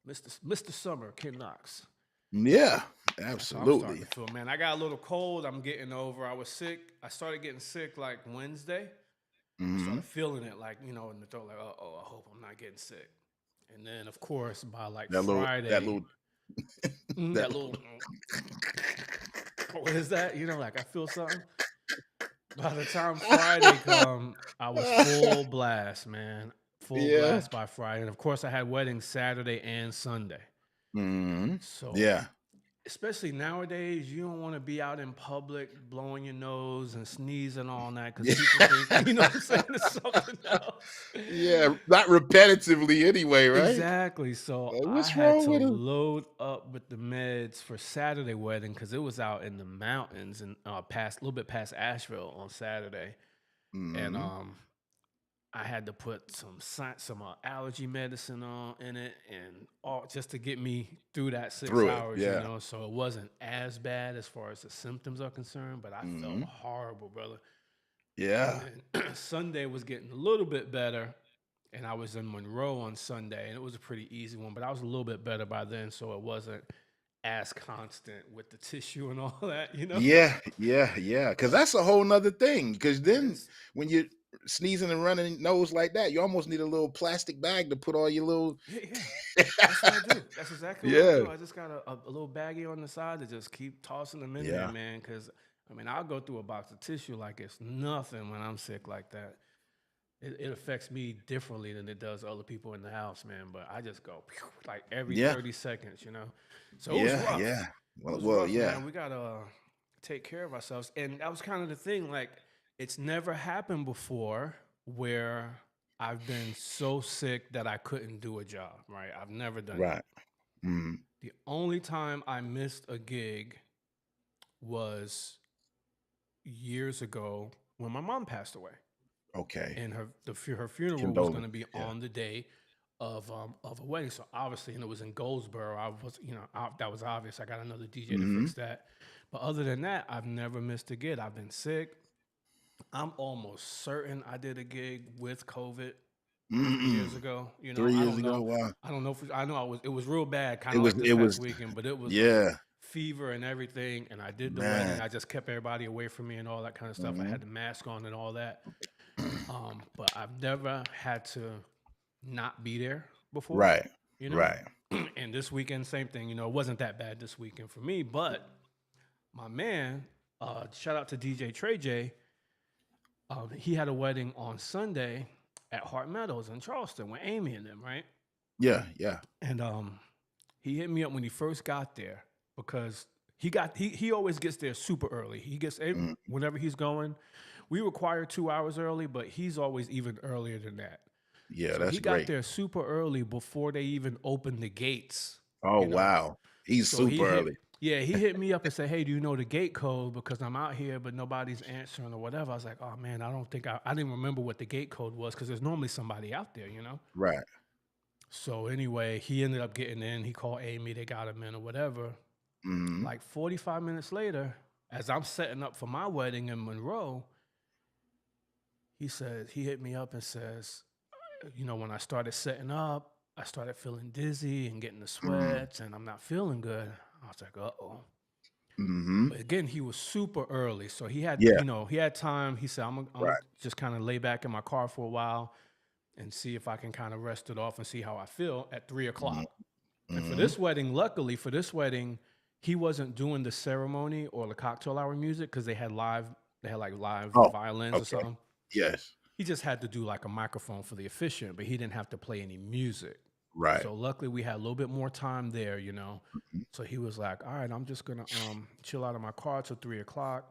[SPEAKER 2] Mr. Summer, Ken Knox.
[SPEAKER 5] Yeah,
[SPEAKER 2] That's how I'm starting
[SPEAKER 5] absolutely.
[SPEAKER 2] to feel, man. I got a little cold. I'm getting over. I was sick. I started getting sick like Wednesday. I
[SPEAKER 5] Hmm.
[SPEAKER 2] started feeling it like, in the throat, like, oh, I hope I'm not getting sick. And then, of course, by like
[SPEAKER 5] That
[SPEAKER 2] Friday,
[SPEAKER 5] little
[SPEAKER 2] that
[SPEAKER 5] that
[SPEAKER 2] little, what is that? Like I feel something. By the time Friday come, I was full blast, man. Full
[SPEAKER 5] yeah.
[SPEAKER 2] blast by Friday. And of course, I had weddings Saturday and Sunday.
[SPEAKER 5] Hmm.
[SPEAKER 2] So
[SPEAKER 5] Yeah.
[SPEAKER 2] especially nowadays, you don't want to be out in public blowing your nose and sneezing all night because
[SPEAKER 5] Yeah.
[SPEAKER 2] people think, you know what I'm saying, it's something else.
[SPEAKER 5] Yeah. Not repetitively anyway, right?
[SPEAKER 2] Exactly. So
[SPEAKER 5] Like,
[SPEAKER 2] I
[SPEAKER 5] what's
[SPEAKER 2] had
[SPEAKER 5] wrong
[SPEAKER 2] to
[SPEAKER 5] with him?
[SPEAKER 2] load up with the meds for Saturday wedding because it was out in the mountains and past a little bit past Asheville on Saturday. And
[SPEAKER 5] Hmm.
[SPEAKER 2] I had to put some allergy medicine in it and all just to get me through that six
[SPEAKER 5] Through it.
[SPEAKER 2] hours,
[SPEAKER 5] Yeah.
[SPEAKER 2] So it wasn't as bad as far as the symptoms are concerned, but I felt
[SPEAKER 5] Hmm.
[SPEAKER 2] horrible, brother.
[SPEAKER 5] Yeah.
[SPEAKER 2] And then Sunday was getting a little bit better, and I was in Monroe on Sunday, and it was a pretty easy one, but I was a little bit better by then, so it wasn't as constant with the tissue and all that.
[SPEAKER 5] Yeah. Because that's a whole nother thing. Because
[SPEAKER 2] It
[SPEAKER 5] then
[SPEAKER 2] is.
[SPEAKER 5] when you're sneezing and running nose like that, you almost need a little plastic bag to put all your little.
[SPEAKER 2] Yeah. That's what I do. That's exactly what I
[SPEAKER 5] Yeah.
[SPEAKER 2] do. I just got a little baggie on the side to just keep tossing them in there,
[SPEAKER 5] Yeah.
[SPEAKER 2] man. Because I'll go through a box of tissue like it's nothing when I'm sick like that. it affects me differently than it does other people in the house, man. But I just go pew, like every
[SPEAKER 5] Yeah.
[SPEAKER 2] 30 seconds, you know. So it was
[SPEAKER 5] Yeah.
[SPEAKER 2] rough.
[SPEAKER 5] Yeah.
[SPEAKER 2] It was
[SPEAKER 5] Well,
[SPEAKER 2] rough,
[SPEAKER 5] yeah.
[SPEAKER 2] man. We gotta take care of ourselves, and that was kind of the thing. Like, it's never happened before where I've been so sick that I couldn't do a job. Right? I've never done that.
[SPEAKER 5] Right. Mm.
[SPEAKER 2] The only time I missed a gig was years ago when my mom passed away,
[SPEAKER 5] Okay.
[SPEAKER 2] and her funeral was going to
[SPEAKER 5] Condolence.
[SPEAKER 2] be
[SPEAKER 5] Yeah.
[SPEAKER 2] on the day of a wedding. So obviously, and it was in Goldsboro. I was, that was obvious. I got another DJ to
[SPEAKER 5] Mhm.
[SPEAKER 2] fix that. But other than that, I've never missed a gig. I've been sick. I'm almost certain I did a gig with COVID 3 years
[SPEAKER 5] Mm-mm.
[SPEAKER 2] ago. You know,
[SPEAKER 5] 3
[SPEAKER 2] I
[SPEAKER 5] years
[SPEAKER 2] don't
[SPEAKER 5] ago.
[SPEAKER 2] know.
[SPEAKER 5] Wow.
[SPEAKER 2] I don't know if I know it was real bad, kind
[SPEAKER 5] It
[SPEAKER 2] of
[SPEAKER 5] was.
[SPEAKER 2] like this
[SPEAKER 5] It
[SPEAKER 2] past
[SPEAKER 5] was.
[SPEAKER 2] weekend. But it was like
[SPEAKER 5] Yeah.
[SPEAKER 2] fever and everything, and I did the wedding.
[SPEAKER 5] Man.
[SPEAKER 2] I just kept everybody away from me and all that kind of stuff. I
[SPEAKER 5] Mhm.
[SPEAKER 2] had the mask on and all that. But I've never had to not be there before.
[SPEAKER 5] Right.
[SPEAKER 2] You know,
[SPEAKER 5] Right.
[SPEAKER 2] and this weekend, same thing. You know, it wasn't that bad this weekend for me. But my man, shout out to DJ Trey J. He had a wedding on Sunday at Hart Meadows in Charleston with Amy and them, right?
[SPEAKER 5] Yeah. Yeah.
[SPEAKER 2] And he hit me up when he first got there because he always gets there super early. He gets
[SPEAKER 5] Mm.
[SPEAKER 2] whenever he's going. We require 2 hours early, but he's always even earlier than that.
[SPEAKER 5] Yeah.
[SPEAKER 2] So
[SPEAKER 5] That's
[SPEAKER 2] he got
[SPEAKER 5] great.
[SPEAKER 2] there super early before they even opened the gates.
[SPEAKER 5] Oh,
[SPEAKER 2] you know.
[SPEAKER 5] wow. He's
[SPEAKER 2] So
[SPEAKER 5] super early.
[SPEAKER 2] he hit me up and said, "Hey, do you know the gate code? Because I'm out here, but nobody's answering or whatever." I was like, "Oh man, I didn't remember what the gate code was because there's normally somebody out there, you know."
[SPEAKER 5] Right.
[SPEAKER 2] So anyway, he ended up getting in. He called Amy. They got him in or whatever.
[SPEAKER 5] Mhm.
[SPEAKER 2] Like 45 minutes later, as I'm setting up for my wedding in Monroe, he hit me up and says, when I started setting up, I started feeling dizzy and getting the sweats, and I'm not feeling good. I was like, uh-oh.
[SPEAKER 5] Mhm.
[SPEAKER 2] But again, he was super early, so he had,
[SPEAKER 5] Yeah.
[SPEAKER 2] he had time. He said, I'm gonna
[SPEAKER 5] Right.
[SPEAKER 2] just kind of lay back in my car for a while and see if I can kind of rest it off and see how I feel at 3:00. And for
[SPEAKER 5] Mhm.
[SPEAKER 2] this wedding, luckily for this wedding, he wasn't doing the ceremony or the cocktail hour music because they had live
[SPEAKER 5] Oh,
[SPEAKER 2] violins or
[SPEAKER 5] okay.
[SPEAKER 2] something.
[SPEAKER 5] Yes.
[SPEAKER 2] He just had to do like a microphone for the officiant, but he didn't have to play any music.
[SPEAKER 5] Right.
[SPEAKER 2] So luckily we had a little bit more time there, you know.
[SPEAKER 5] Mhm.
[SPEAKER 2] So he was like, all right, I'm just gonna chill out in my car till 3:00.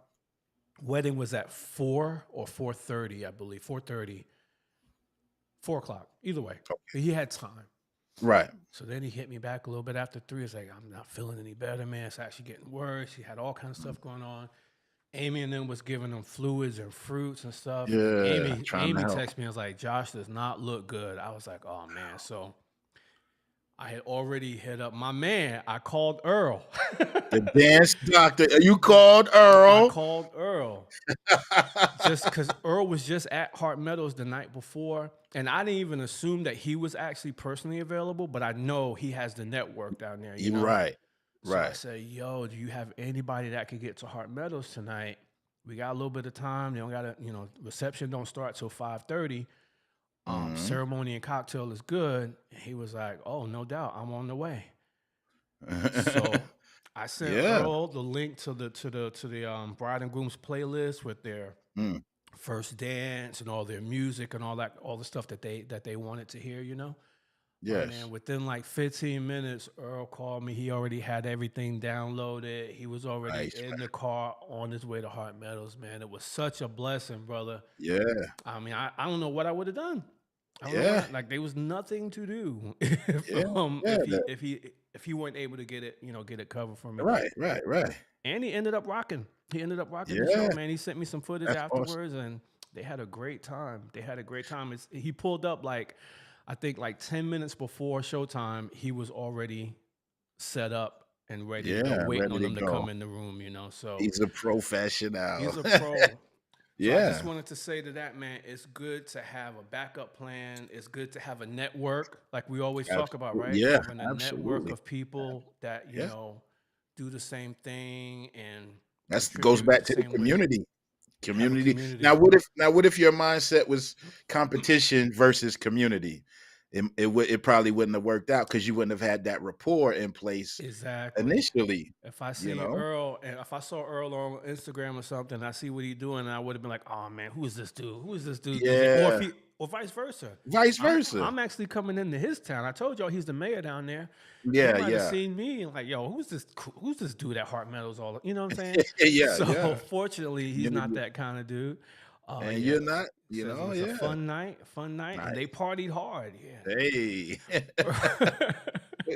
[SPEAKER 2] Wedding was at 4 or 4:30, I believe. 4:30. 4:00. Either way.
[SPEAKER 5] Okay.
[SPEAKER 2] But he had time.
[SPEAKER 5] Right.
[SPEAKER 2] So then he hit me back a little bit after 3. It's like, I'm not feeling any better, man. It's actually getting worse. He had all kinds of stuff going on. Amy and them was giving him fluids and fruits and stuff.
[SPEAKER 5] Yeah.
[SPEAKER 2] Amy
[SPEAKER 5] Trying to help.
[SPEAKER 2] texted me and was like, Josh does not look good. I was like, oh man. So I had already hit up my man. I called Earl.
[SPEAKER 5] The dance doctor. You called
[SPEAKER 2] I
[SPEAKER 5] Earl.
[SPEAKER 2] called Earl just because Earl was just at Hart Meadows the night before. And I didn't even assume that he was actually personally available, but I know he has the network down there. You know?
[SPEAKER 5] Right.
[SPEAKER 2] So I
[SPEAKER 5] Right.
[SPEAKER 2] said, yo, do you have anybody that could get to Hart Meadows tonight? We got a little bit of time. They don't got to, reception don't start till 5:30.
[SPEAKER 5] Mhm.
[SPEAKER 2] Ceremony and cocktail is good. And he was like, oh, no doubt, I'm on the way. So I sent
[SPEAKER 5] Yeah.
[SPEAKER 2] Earl the link to the bride and groom's playlist with their
[SPEAKER 5] Mm.
[SPEAKER 2] first dance and all their music and all the stuff that they wanted to hear, you know.
[SPEAKER 5] Yes.
[SPEAKER 2] Man, within like 15 minutes, Earl called me. He already had everything downloaded. He was already
[SPEAKER 5] Nice,
[SPEAKER 2] in
[SPEAKER 5] man.
[SPEAKER 2] the car on his way to Hart Meadows, man. It was such a blessing, brother.
[SPEAKER 5] Yeah.
[SPEAKER 2] I mean, I don't know what I would have done. I don't know
[SPEAKER 5] Yeah.
[SPEAKER 2] like there was nothing to do
[SPEAKER 5] Yeah. Yeah.
[SPEAKER 2] if he weren't able to get it covered for me.
[SPEAKER 5] Right. Right. Right.
[SPEAKER 2] And he ended up rocking. He ended up rocking the
[SPEAKER 5] Yeah.
[SPEAKER 2] show, man. He sent me some footage
[SPEAKER 5] That's awesome.
[SPEAKER 2] afterwards, and they had a great time. He pulled up I think like 10 minutes before showtime. He was already set up and ready to go,
[SPEAKER 5] Yeah.
[SPEAKER 2] waiting
[SPEAKER 5] Ready
[SPEAKER 2] on
[SPEAKER 5] to
[SPEAKER 2] them to come
[SPEAKER 5] go.
[SPEAKER 2] in the room. So
[SPEAKER 5] He's a professional.
[SPEAKER 2] he's a pro. So I
[SPEAKER 5] Yeah.
[SPEAKER 2] just wanted to say to that, man, it's good to have a backup plan. It's good to have a network, like we always talk about, right?
[SPEAKER 5] Yeah.
[SPEAKER 2] Having a network
[SPEAKER 5] Absolutely.
[SPEAKER 2] of people that,
[SPEAKER 5] Yeah.
[SPEAKER 2] do the same thing and
[SPEAKER 5] That goes
[SPEAKER 2] contribute
[SPEAKER 5] back
[SPEAKER 2] the
[SPEAKER 5] to the
[SPEAKER 2] same way.
[SPEAKER 5] community.
[SPEAKER 2] Have a
[SPEAKER 5] Community.
[SPEAKER 2] community.
[SPEAKER 5] Now, what if your mindset was competition versus community? It probably wouldn't have worked out because you wouldn't have had that rapport in place
[SPEAKER 2] Exactly.
[SPEAKER 5] initially.
[SPEAKER 2] If I
[SPEAKER 5] You
[SPEAKER 2] see
[SPEAKER 5] know.
[SPEAKER 2] Earl, and if I saw Earl on Instagram or something, I see what he's doing, and I would have been like, "Oh man, who is this dude? Who is this dude?"
[SPEAKER 5] Yeah.
[SPEAKER 2] or vice versa.
[SPEAKER 5] Vice
[SPEAKER 2] I'm
[SPEAKER 5] versa.
[SPEAKER 2] I'm actually coming into his town. I told y'all he's the mayor down there. He
[SPEAKER 5] Yeah,
[SPEAKER 2] might have
[SPEAKER 5] yeah,
[SPEAKER 2] seen me and like, yo, who's this dude at Heart Metals all, you know what I'm saying?
[SPEAKER 5] yeah,
[SPEAKER 2] So
[SPEAKER 5] yeah.
[SPEAKER 2] fortunately, he's
[SPEAKER 5] You know,
[SPEAKER 2] not that kind of dude. Oh
[SPEAKER 5] and
[SPEAKER 2] yeah.
[SPEAKER 5] you're not,
[SPEAKER 2] Says it was a
[SPEAKER 5] yeah.
[SPEAKER 2] fun night, and
[SPEAKER 5] Nice.
[SPEAKER 2] they partied hard. Yeah.
[SPEAKER 5] Hey,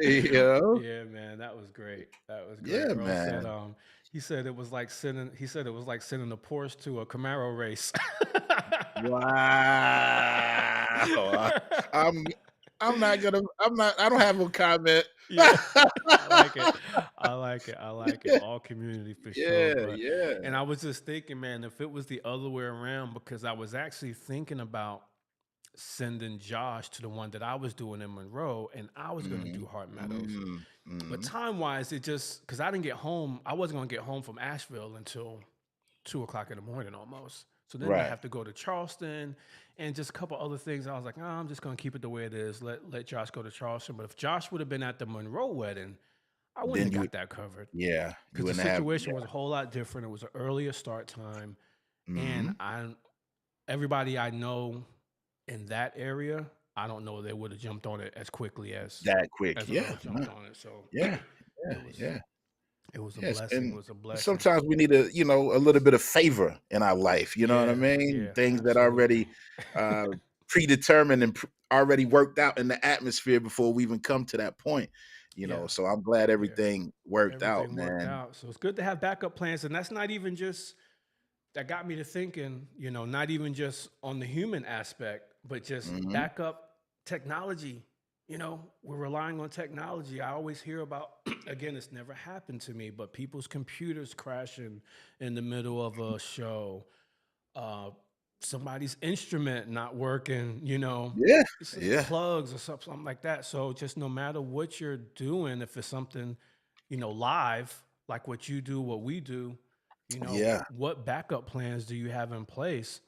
[SPEAKER 5] you know,
[SPEAKER 2] Yeah, man, that was great. That was great.
[SPEAKER 5] yeah,
[SPEAKER 2] Earl said,
[SPEAKER 5] man.
[SPEAKER 2] he said it was like sending a Porsche to a Camaro race.
[SPEAKER 5] Wow. I'm I don't have a comment.
[SPEAKER 2] Yeah, I like it. I like it. I like it. All community for sure.
[SPEAKER 5] Yeah, yeah.
[SPEAKER 2] And I was just thinking, man, if it was the other way around, because I was actually thinking about sending Josh to the one that I was doing in Monroe, and I was going to do Heart Meadows.
[SPEAKER 5] Mm,
[SPEAKER 2] But
[SPEAKER 5] mm.
[SPEAKER 2] time wise, it just because I didn't get home, I wasn't going to get home from Asheville until 2 o'clock in the morning almost. So then I
[SPEAKER 5] Right.
[SPEAKER 2] have to go to Charleston and just a couple other things. I was like, I'm just going to keep it the way it is. Let Josh go to Charleston. But if Josh would have been at the Monroe wedding, I wouldn't
[SPEAKER 5] Then
[SPEAKER 2] have
[SPEAKER 5] you
[SPEAKER 2] got that covered
[SPEAKER 5] Yeah, you
[SPEAKER 2] because the
[SPEAKER 5] wouldn't have
[SPEAKER 2] situation was a whole lot different. It was an earlier start time, and
[SPEAKER 5] mhm.
[SPEAKER 2] everybody I know in that area, I don't know they would have jumped on it as quickly as
[SPEAKER 5] That quick.
[SPEAKER 2] Earl
[SPEAKER 5] Yeah,
[SPEAKER 2] jumped
[SPEAKER 5] no,
[SPEAKER 2] on it. So
[SPEAKER 5] yeah, yeah,
[SPEAKER 2] it was
[SPEAKER 5] yeah.
[SPEAKER 2] it was a
[SPEAKER 5] Yes,
[SPEAKER 2] blessing. It
[SPEAKER 5] and
[SPEAKER 2] was a blessing.
[SPEAKER 5] sometimes we need a little bit of favor in our life. You know what I
[SPEAKER 2] Yeah,
[SPEAKER 5] mean?
[SPEAKER 2] yeah,
[SPEAKER 5] Things that
[SPEAKER 2] absolutely.
[SPEAKER 5] already uh, predetermined and already worked out in the atmosphere before we even come to that point.
[SPEAKER 2] Yeah,
[SPEAKER 5] So I'm glad
[SPEAKER 2] yeah.
[SPEAKER 5] everything worked out,
[SPEAKER 2] Everything worked
[SPEAKER 5] man.
[SPEAKER 2] out. So it's good to have backup plans. And that's not even just, that got me to thinking, not even just on the human aspect, but just
[SPEAKER 5] Hmm.
[SPEAKER 2] backup technology. We're relying on technology. I always hear about, again, it's never happened to me, but people's computers crashing in the middle of a show, uh, somebody's instrument not working,
[SPEAKER 5] Yeah,
[SPEAKER 2] it's
[SPEAKER 5] yeah,
[SPEAKER 2] plugs or something like that. So just no matter what you're doing, if it's something, live, like what you do, what we do,
[SPEAKER 5] yeah.
[SPEAKER 2] what backup plans do you have in place?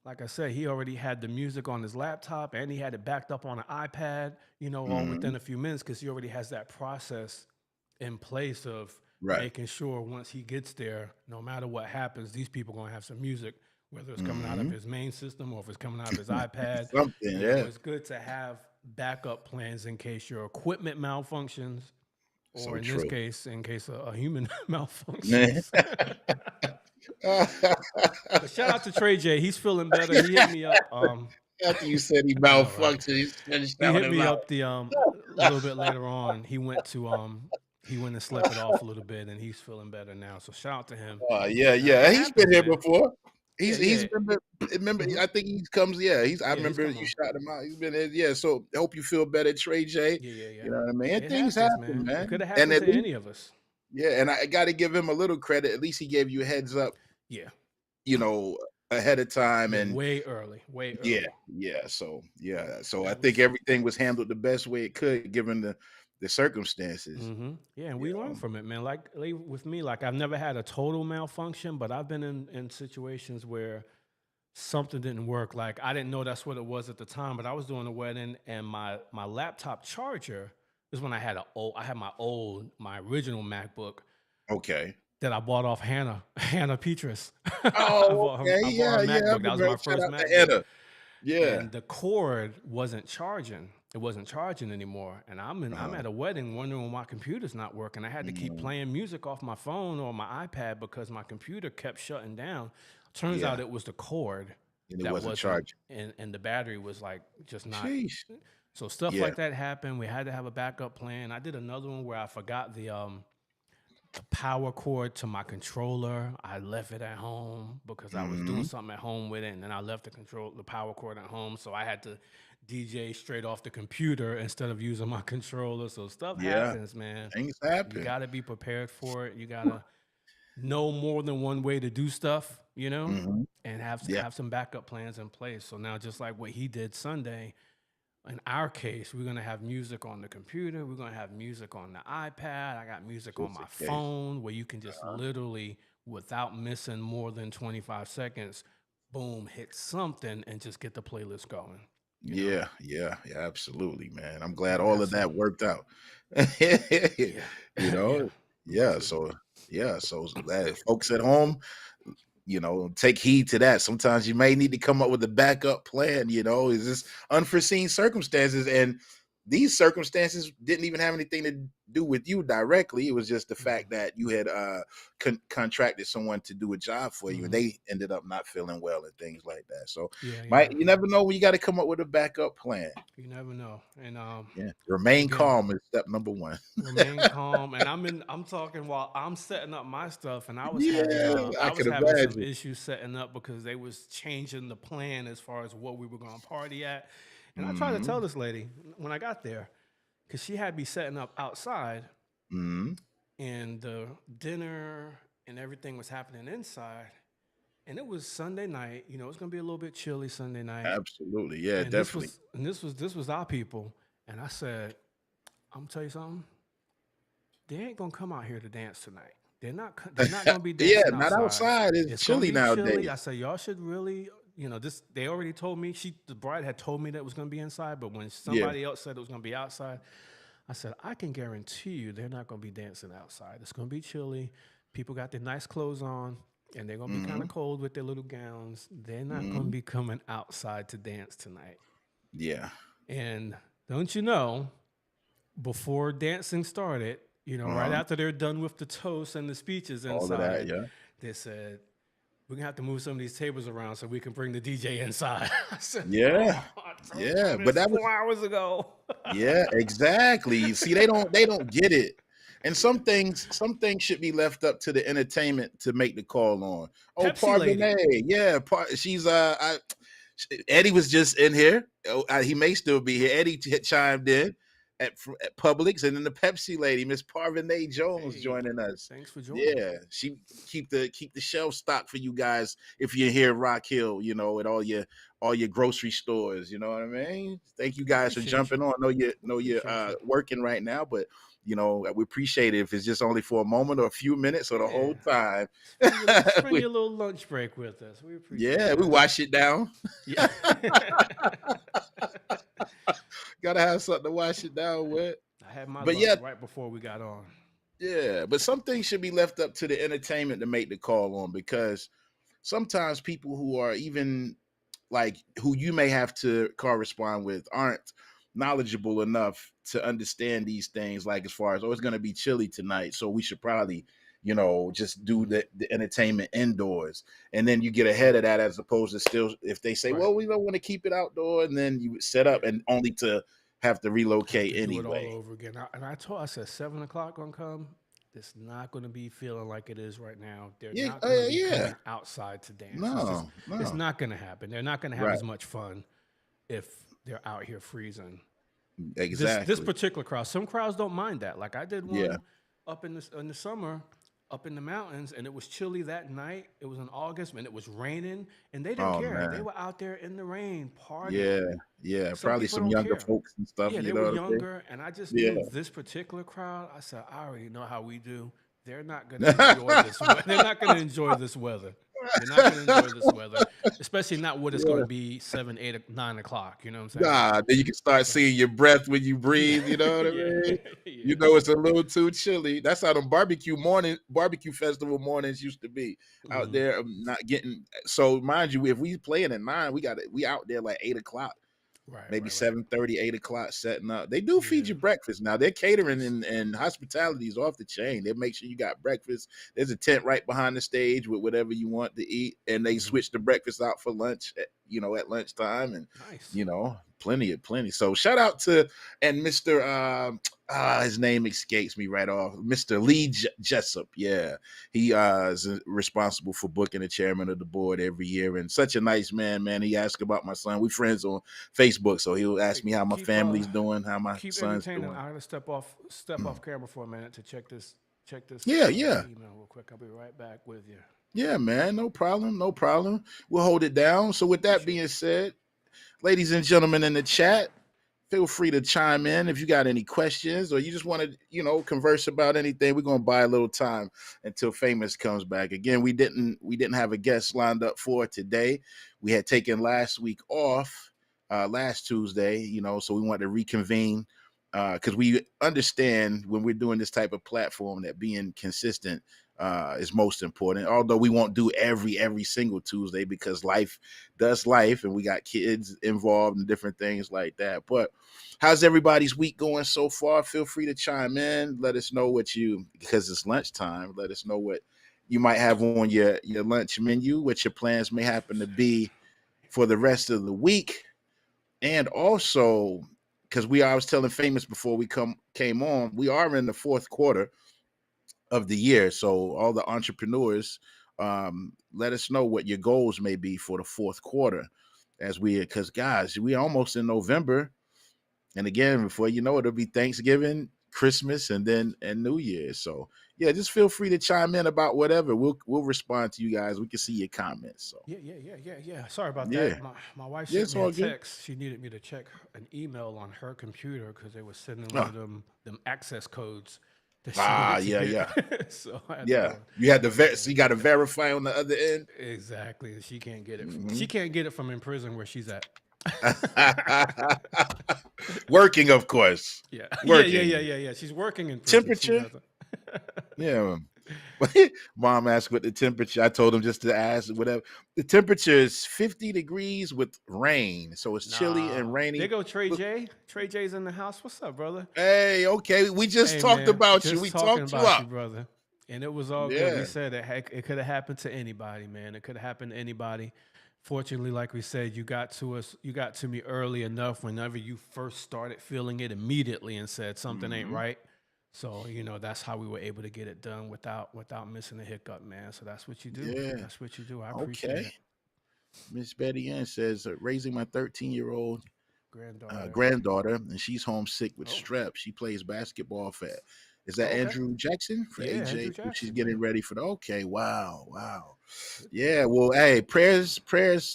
[SPEAKER 2] Like I said, he already had the music on his laptop and he had it backed up on an iPad, all
[SPEAKER 5] Hmm.
[SPEAKER 2] within a few minutes because he already has that process in place of
[SPEAKER 5] Right.
[SPEAKER 2] making sure once he gets there, no matter what happens, these people are going to have some music, whether it's coming out of
[SPEAKER 5] Hmm.
[SPEAKER 2] his main system or if it's coming out of his iPad.
[SPEAKER 5] Something. Yeah.
[SPEAKER 2] It's good to have backup plans in case your equipment malfunctions, or
[SPEAKER 5] So
[SPEAKER 2] in this
[SPEAKER 5] true.
[SPEAKER 2] case, in case a human
[SPEAKER 5] Man.
[SPEAKER 2] malfunctions. But shout out to Trey J. He's feeling better. He hit me up.
[SPEAKER 5] After you said he
[SPEAKER 2] I know, right?
[SPEAKER 5] malfunctioned, he's finished
[SPEAKER 2] He
[SPEAKER 5] out
[SPEAKER 2] hit
[SPEAKER 5] him
[SPEAKER 2] me
[SPEAKER 5] out.
[SPEAKER 2] up a little bit later on. He went and slept it off a little bit, and he's feeling better now. So shout out to him.
[SPEAKER 5] Yeah, yeah.
[SPEAKER 2] It
[SPEAKER 5] He's been
[SPEAKER 2] happens,
[SPEAKER 5] here
[SPEAKER 2] man.
[SPEAKER 5] before.
[SPEAKER 2] Yeah,
[SPEAKER 5] He's
[SPEAKER 2] yeah.
[SPEAKER 5] remember.
[SPEAKER 2] Mhm.
[SPEAKER 5] I think he comes. Yeah, I
[SPEAKER 2] Yeah, he's
[SPEAKER 5] remember
[SPEAKER 2] come
[SPEAKER 5] you
[SPEAKER 2] on.
[SPEAKER 5] shot him out. He's been here. Yeah. So I hope you feel better, Trey J.
[SPEAKER 2] Yeah, yeah, yeah.
[SPEAKER 5] You know what I mean? And
[SPEAKER 2] It
[SPEAKER 5] things
[SPEAKER 2] happens,
[SPEAKER 5] happen,
[SPEAKER 2] man. It could
[SPEAKER 5] man.
[SPEAKER 2] have
[SPEAKER 5] And
[SPEAKER 2] happened
[SPEAKER 5] at
[SPEAKER 2] to
[SPEAKER 5] least,
[SPEAKER 2] any of us.
[SPEAKER 5] yeah. And I got to give him a little credit. At least he gave you a heads up.
[SPEAKER 2] Yeah.
[SPEAKER 5] You know, ahead of time.
[SPEAKER 2] Yeah,
[SPEAKER 5] And
[SPEAKER 2] way early. Way
[SPEAKER 5] yeah,
[SPEAKER 2] early.
[SPEAKER 5] yeah. So yeah. So I
[SPEAKER 2] That
[SPEAKER 5] think
[SPEAKER 2] was
[SPEAKER 5] everything was handled the best way it could, given the circumstances.
[SPEAKER 2] Yeah, and
[SPEAKER 5] You
[SPEAKER 2] we learn
[SPEAKER 5] know.
[SPEAKER 2] from it, man. Like with me, like I've never had a total malfunction, but I've been in situations where something didn't work. Like I didn't know that's what it was at the time, but I was doing a wedding and my laptop charger is when I had my original MacBook
[SPEAKER 5] Okay.
[SPEAKER 2] that I bought off Hannah Petrus.
[SPEAKER 5] Oh, okay.
[SPEAKER 2] I bought
[SPEAKER 5] Yeah,
[SPEAKER 2] her
[SPEAKER 5] yeah. I
[SPEAKER 2] MacBook. That was
[SPEAKER 5] remember.
[SPEAKER 2] my
[SPEAKER 5] Shout
[SPEAKER 2] first
[SPEAKER 5] out to
[SPEAKER 2] MacBook.
[SPEAKER 5] Anna. Yeah.
[SPEAKER 2] And the cord wasn't charging. It wasn't charging anymore. And I'm
[SPEAKER 5] Uh-huh.
[SPEAKER 2] at a wedding wondering why my computer's not working. I had to keep
[SPEAKER 5] Mm,
[SPEAKER 2] playing music off my phone or my iPad because my computer kept shutting down. Turns out
[SPEAKER 5] yeah.
[SPEAKER 2] it was the cord
[SPEAKER 5] And it
[SPEAKER 2] that
[SPEAKER 5] wasn't
[SPEAKER 2] wasn't,
[SPEAKER 5] charging.
[SPEAKER 2] and the battery was like just not.
[SPEAKER 5] Sheesh.
[SPEAKER 2] So stuff
[SPEAKER 5] Yeah.
[SPEAKER 2] like that happened. We had to have a backup plan. I did another one where I forgot the power cord to my controller. I left it at home because I was doing
[SPEAKER 5] Mhm.
[SPEAKER 2] something at home with it, and then I left the power cord at home. So I had to DJ straight off the computer instead of using my controller. So stuff
[SPEAKER 5] Yeah.
[SPEAKER 2] happens, man.
[SPEAKER 5] Things
[SPEAKER 2] You
[SPEAKER 5] happen.
[SPEAKER 2] got to be prepared for it. You got to know more than one way to do stuff,
[SPEAKER 5] Mhm.
[SPEAKER 2] and
[SPEAKER 5] Yeah.
[SPEAKER 2] have some backup plans in place. So now, just like what he did Sunday, in our case, we're gonna have music on the computer. We're gonna have music on the iPad. I got music on
[SPEAKER 5] Just
[SPEAKER 2] my
[SPEAKER 5] in case.
[SPEAKER 2] phone where you can just literally, without missing more than 25 seconds, boom, hit something and just get the playlist going. You know,
[SPEAKER 5] Yeah. Yeah. Yeah. Absolutely, man. I'm glad
[SPEAKER 2] gotta
[SPEAKER 5] all
[SPEAKER 2] have
[SPEAKER 5] of that
[SPEAKER 2] some.
[SPEAKER 5] worked out.
[SPEAKER 2] Yeah,
[SPEAKER 5] You
[SPEAKER 2] yeah,
[SPEAKER 5] know?
[SPEAKER 2] me
[SPEAKER 5] Yeah.
[SPEAKER 2] too.
[SPEAKER 5] So, yeah. So that folks at home, take heed to that. Sometimes you may need to come up with a backup plan. Is this unforeseen circumstances, and these circumstances didn't even have anything to do with you directly. It was just the fact that you had contracted someone to do a job for you, and they ended up not feeling well and things like that. So, you never know when you got to come up with a backup plan.
[SPEAKER 2] You never know, and
[SPEAKER 5] remain calm is step number one.
[SPEAKER 2] Remain calm, and I'm talking while I'm setting up my stuff, and I was having some issues setting up because they was changing the plan as far as what we were going to party at. And I tried to tell this lady when I got there, because she had me setting up outside, and the dinner and everything was happening inside. And it was Sunday night. It's going to be a little bit chilly Sunday night.
[SPEAKER 5] Absolutely, yeah,
[SPEAKER 2] and
[SPEAKER 5] definitely.
[SPEAKER 2] This was our people, and I said, I'm gonna tell you something. They ain't gonna come out here to dance tonight. They're not gonna be dancing.
[SPEAKER 5] Yeah, not outside. It's chilly nowadays. Chilly.
[SPEAKER 2] I said, y'all should really. This, they already told me, the bride had told me that it was going to be inside, but when somebody else said it was going to be outside, I said, I can guarantee you they're not going to be dancing outside. It's going to be chilly. People got their nice clothes on, and they're going to be kind of cold with their little gowns. They're not going to be coming outside to dance tonight.
[SPEAKER 5] Yeah.
[SPEAKER 2] And don't you know, before dancing started, right after they're done with the toast and the speeches inside,
[SPEAKER 5] all of that,
[SPEAKER 2] they said, we're going to have to move some of these tables around so we can bring the DJ inside. I said,
[SPEAKER 5] but that was
[SPEAKER 2] 4 hours ago.
[SPEAKER 5] Yeah, exactly. See, they don't get it. And some things should be left up to the entertainment to make the call on. Oh, Parvenay. Yeah, she's Eddie was just in here. He may still be here. Eddie chimed in at Publix, and then the Pepsi lady, Miss Parvenay Jones, joining us.
[SPEAKER 2] Thanks for joining.
[SPEAKER 5] Yeah, she keep the shelf stocked for you guys if you're here, Rock Hill. At all your grocery stores. You know what I mean? Thank you guys for jumping on. I know you're working right now, but we appreciate it if it's just only for a moment or a few minutes or the whole time.
[SPEAKER 2] Bring your little lunch break with us. We appreciate it.
[SPEAKER 5] We wash it down.
[SPEAKER 2] Yeah.
[SPEAKER 5] Gotta have something to wash it down with.
[SPEAKER 2] I had my lunch right before we got on.
[SPEAKER 5] Yeah, but some things should be left up to the entertainment to make the call on, because sometimes people who are even like who you may have to correspond with aren't knowledgeable enough to understand these things, like as far as, it's going to be chilly tonight, so we should probably just do the entertainment indoors, and then you get ahead of that, as opposed to still, if they say, well, we don't want to keep it outdoor, and then you set up and only to have to relocate anyway.
[SPEAKER 2] Do it all over again. I said 7 o'clock gonna come. It's not going to be feeling like it is right now. They're not going to be coming outside to dance.
[SPEAKER 5] No,
[SPEAKER 2] it's not going to happen. They're not going to have as much fun if they're out here freezing.
[SPEAKER 5] Exactly.
[SPEAKER 2] This particular crowd. Some crowds don't mind that. Like I did one up in the summer, up in the mountains, and it was chilly that night. It was in August, and it was raining, and they didn't care. Man. They were out there in the rain partying.
[SPEAKER 5] Yeah. Probably some younger folks and stuff.
[SPEAKER 2] Yeah, they were younger, and I just knew this particular crowd. I said, I already know how we do. They're not going to enjoy this. They're not going to enjoy this weather. They're not going to enjoy this weather, especially not when it's going to be 7, 8, 9 o'clock. You know what I'm saying?
[SPEAKER 5] Then you can start seeing your breath when you breathe. You know what I mean? It's a little too chilly. That's how them barbecue festival mornings used to be out there. Not getting so, mind you, if we playing at 9, we out there like 8 o'clock.
[SPEAKER 2] Right,
[SPEAKER 5] maybe 7:30, 8 o'clock setting up. They do feed you breakfast now. They're catering and hospitality is off the chain. They make sure you got breakfast. There's a tent right behind the stage with whatever you want to eat, and they switch the breakfast out for lunch at lunchtime, and plenty. So shout out to Mr. His name escapes me right off. Mr. Lee Jessup. Yeah. He is responsible for booking the chairman of the board every year, and such a nice man. He asked about my son. We friends on Facebook, so he'll ask me how my family's doing, how my son's doing.
[SPEAKER 2] I gotta step off camera for a minute to check this
[SPEAKER 5] email
[SPEAKER 2] real quick. I'll be right back with you.
[SPEAKER 5] Yeah, man, no problem. We'll hold it down. So with that being said, ladies and gentlemen in the chat, feel free to chime in if you got any questions or you just want to, converse about anything. We're going to buy a little time until Famous comes back. Again, we didn't have a guest lined up for today. We had taken last week off, last Tuesday, so we wanted to reconvene because we understand when we're doing this type of platform that being consistent is most important. Although we won't do every single Tuesday because life does life, and we got kids involved and different things like that. But how's everybody's week going so far? Feel free to chime in. Let us know because it's lunchtime. Let us know what you might have on your lunch menu, what your plans may happen to be for the rest of the week. And also, because I was telling Famous before we came on, we are in the fourth quarter of the year. So all the entrepreneurs, let us know what your goals may be for the fourth quarter, because guys, we almost in November, and again, before you know it, it'll be Thanksgiving, Christmas, and New Year's. So yeah, just feel free to chime in about whatever. We'll respond to you guys. We can see your comments. So
[SPEAKER 2] Yeah. Sorry about
[SPEAKER 5] Yeah.
[SPEAKER 2] that. My wife
[SPEAKER 5] Yeah,
[SPEAKER 2] sent
[SPEAKER 5] it's
[SPEAKER 2] me a
[SPEAKER 5] all good.
[SPEAKER 2] text. She needed me to check an email on her computer because they were sending one of them access codes that she wanted to
[SPEAKER 5] yeah.
[SPEAKER 2] get. So I had to
[SPEAKER 5] Yeah,
[SPEAKER 2] go.
[SPEAKER 5] you had to so you got to verify on the other end.
[SPEAKER 2] Exactly. She can't get it.
[SPEAKER 5] Mhm.
[SPEAKER 2] She can't get it from in prison where she's at.
[SPEAKER 5] Working, of course.
[SPEAKER 2] Yeah.
[SPEAKER 5] Working.
[SPEAKER 2] Yeah. She's working in prison. She
[SPEAKER 5] Temperature?
[SPEAKER 2] doesn't.
[SPEAKER 5] Yeah. Mom asked what the temperature. I told him just to ask whatever. The temperature is 50 degrees with rain, so it's chilly and
[SPEAKER 2] Nah.
[SPEAKER 5] rainy.
[SPEAKER 2] There go Trey
[SPEAKER 5] Look-
[SPEAKER 2] J. Trey J's in the house. What's up, brother?
[SPEAKER 5] Hey, okay, we just
[SPEAKER 2] Hey,
[SPEAKER 5] talked
[SPEAKER 2] man,
[SPEAKER 5] about you.
[SPEAKER 2] just
[SPEAKER 5] We
[SPEAKER 2] talking
[SPEAKER 5] talked you
[SPEAKER 2] about you,
[SPEAKER 5] up.
[SPEAKER 2] brother. And it was all good.
[SPEAKER 5] Yeah.
[SPEAKER 2] We said it could have happened to anybody, man. It could have happened to anybody. Fortunately, like we said, you got to me early enough whenever you first started feeling it immediately and said something ain't right. So, that's how we were able to get it done without missing a hiccup, man. So that's what you do.
[SPEAKER 5] Yeah.
[SPEAKER 2] That's what you do. I appreciate
[SPEAKER 5] Okay.
[SPEAKER 2] it.
[SPEAKER 5] Miss Betty Ann says, raising my 13-year-old
[SPEAKER 2] Granddaughter.
[SPEAKER 5] granddaughter, and she's homesick with
[SPEAKER 2] Oh.
[SPEAKER 5] strep. She plays basketball for. Is that
[SPEAKER 2] Okay.
[SPEAKER 5] Andrew Jackson for
[SPEAKER 2] Yeah,
[SPEAKER 5] AJ?
[SPEAKER 2] Andrew
[SPEAKER 5] She's
[SPEAKER 2] Jackson,
[SPEAKER 5] getting
[SPEAKER 2] yeah.
[SPEAKER 5] ready for the. Okay, wow. Yeah, well, hey, prayers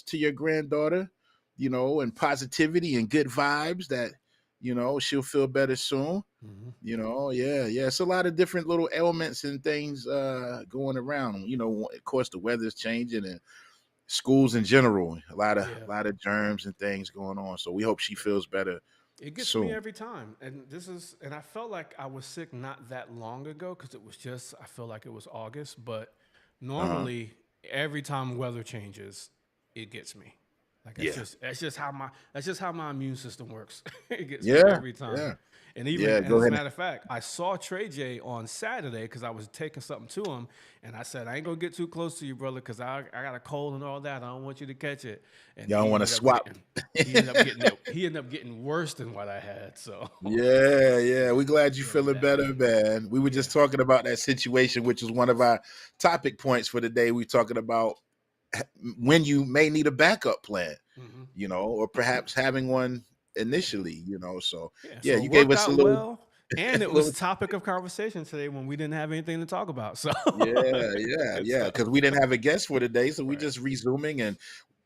[SPEAKER 5] to your granddaughter, and positivity and good vibes that, she'll feel better soon.
[SPEAKER 2] Mhm.
[SPEAKER 5] Yeah. It's a lot of different little ailments and things going around. Of course, the weather's changing and schools in general, a lot of germs and things going on. So we hope she feels better
[SPEAKER 2] It gets
[SPEAKER 5] soon.
[SPEAKER 2] me every time. And I felt like I was sick not that long ago because I feel like it was August. But normally, every time weather changes, it gets me. Like that's just how my immune system works. It gets me every time.
[SPEAKER 5] Yeah.
[SPEAKER 2] And even
[SPEAKER 5] Yeah,
[SPEAKER 2] and
[SPEAKER 5] go
[SPEAKER 2] as a
[SPEAKER 5] ahead.
[SPEAKER 2] matter of fact, I saw Trey J on Saturday because I was taking something to him, and I said, "I ain't gonna get too close to you, brother, because I got a cold and all that. I don't want you to catch it." And
[SPEAKER 5] Y'all
[SPEAKER 2] he
[SPEAKER 5] wanna
[SPEAKER 2] ended up
[SPEAKER 5] swap.
[SPEAKER 2] He ended up getting worse than what I had. So
[SPEAKER 5] Yeah. We're glad you
[SPEAKER 2] Yeah,
[SPEAKER 5] feeling
[SPEAKER 2] that-
[SPEAKER 5] better, man. We were just talking about that situation, which is one of our topic points for the day. We're talking about when you may need a backup plan,
[SPEAKER 2] Mhm.
[SPEAKER 5] or perhaps having one initially, So
[SPEAKER 2] so
[SPEAKER 5] you
[SPEAKER 2] it
[SPEAKER 5] gave
[SPEAKER 2] worked
[SPEAKER 5] us a
[SPEAKER 2] out
[SPEAKER 5] little.
[SPEAKER 2] well, and it was topic of conversation today when we didn't have anything to talk about. So
[SPEAKER 5] Yeah. Because we didn't have a guest for today, so we
[SPEAKER 2] Right.
[SPEAKER 5] just resuming and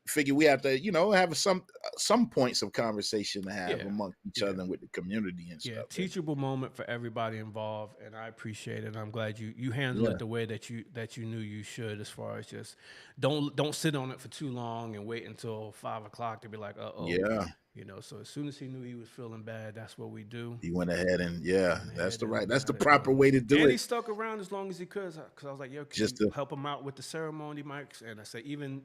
[SPEAKER 5] figure we have to, have some points of conversation to have
[SPEAKER 2] Yeah,
[SPEAKER 5] among each other and with the community and
[SPEAKER 2] yeah,
[SPEAKER 5] stuff.
[SPEAKER 2] teachable moment for everybody involved, and I appreciate it. I'm glad you handled
[SPEAKER 5] Yeah.
[SPEAKER 2] it the way that you knew you should, as far as just don't sit on it for too long and wait until 5 o'clock to be like,
[SPEAKER 5] Yeah.
[SPEAKER 2] So as soon as he knew he was feeling bad, that's what we do.
[SPEAKER 5] He went ahead and that's the
[SPEAKER 2] got it
[SPEAKER 5] proper
[SPEAKER 2] done.
[SPEAKER 5] way to do
[SPEAKER 2] And he
[SPEAKER 5] it.
[SPEAKER 2] stuck around as long as he could, because I was like, yo, can
[SPEAKER 5] Just
[SPEAKER 2] you
[SPEAKER 5] to-
[SPEAKER 2] help him out with the ceremony, Mike? And I said, even,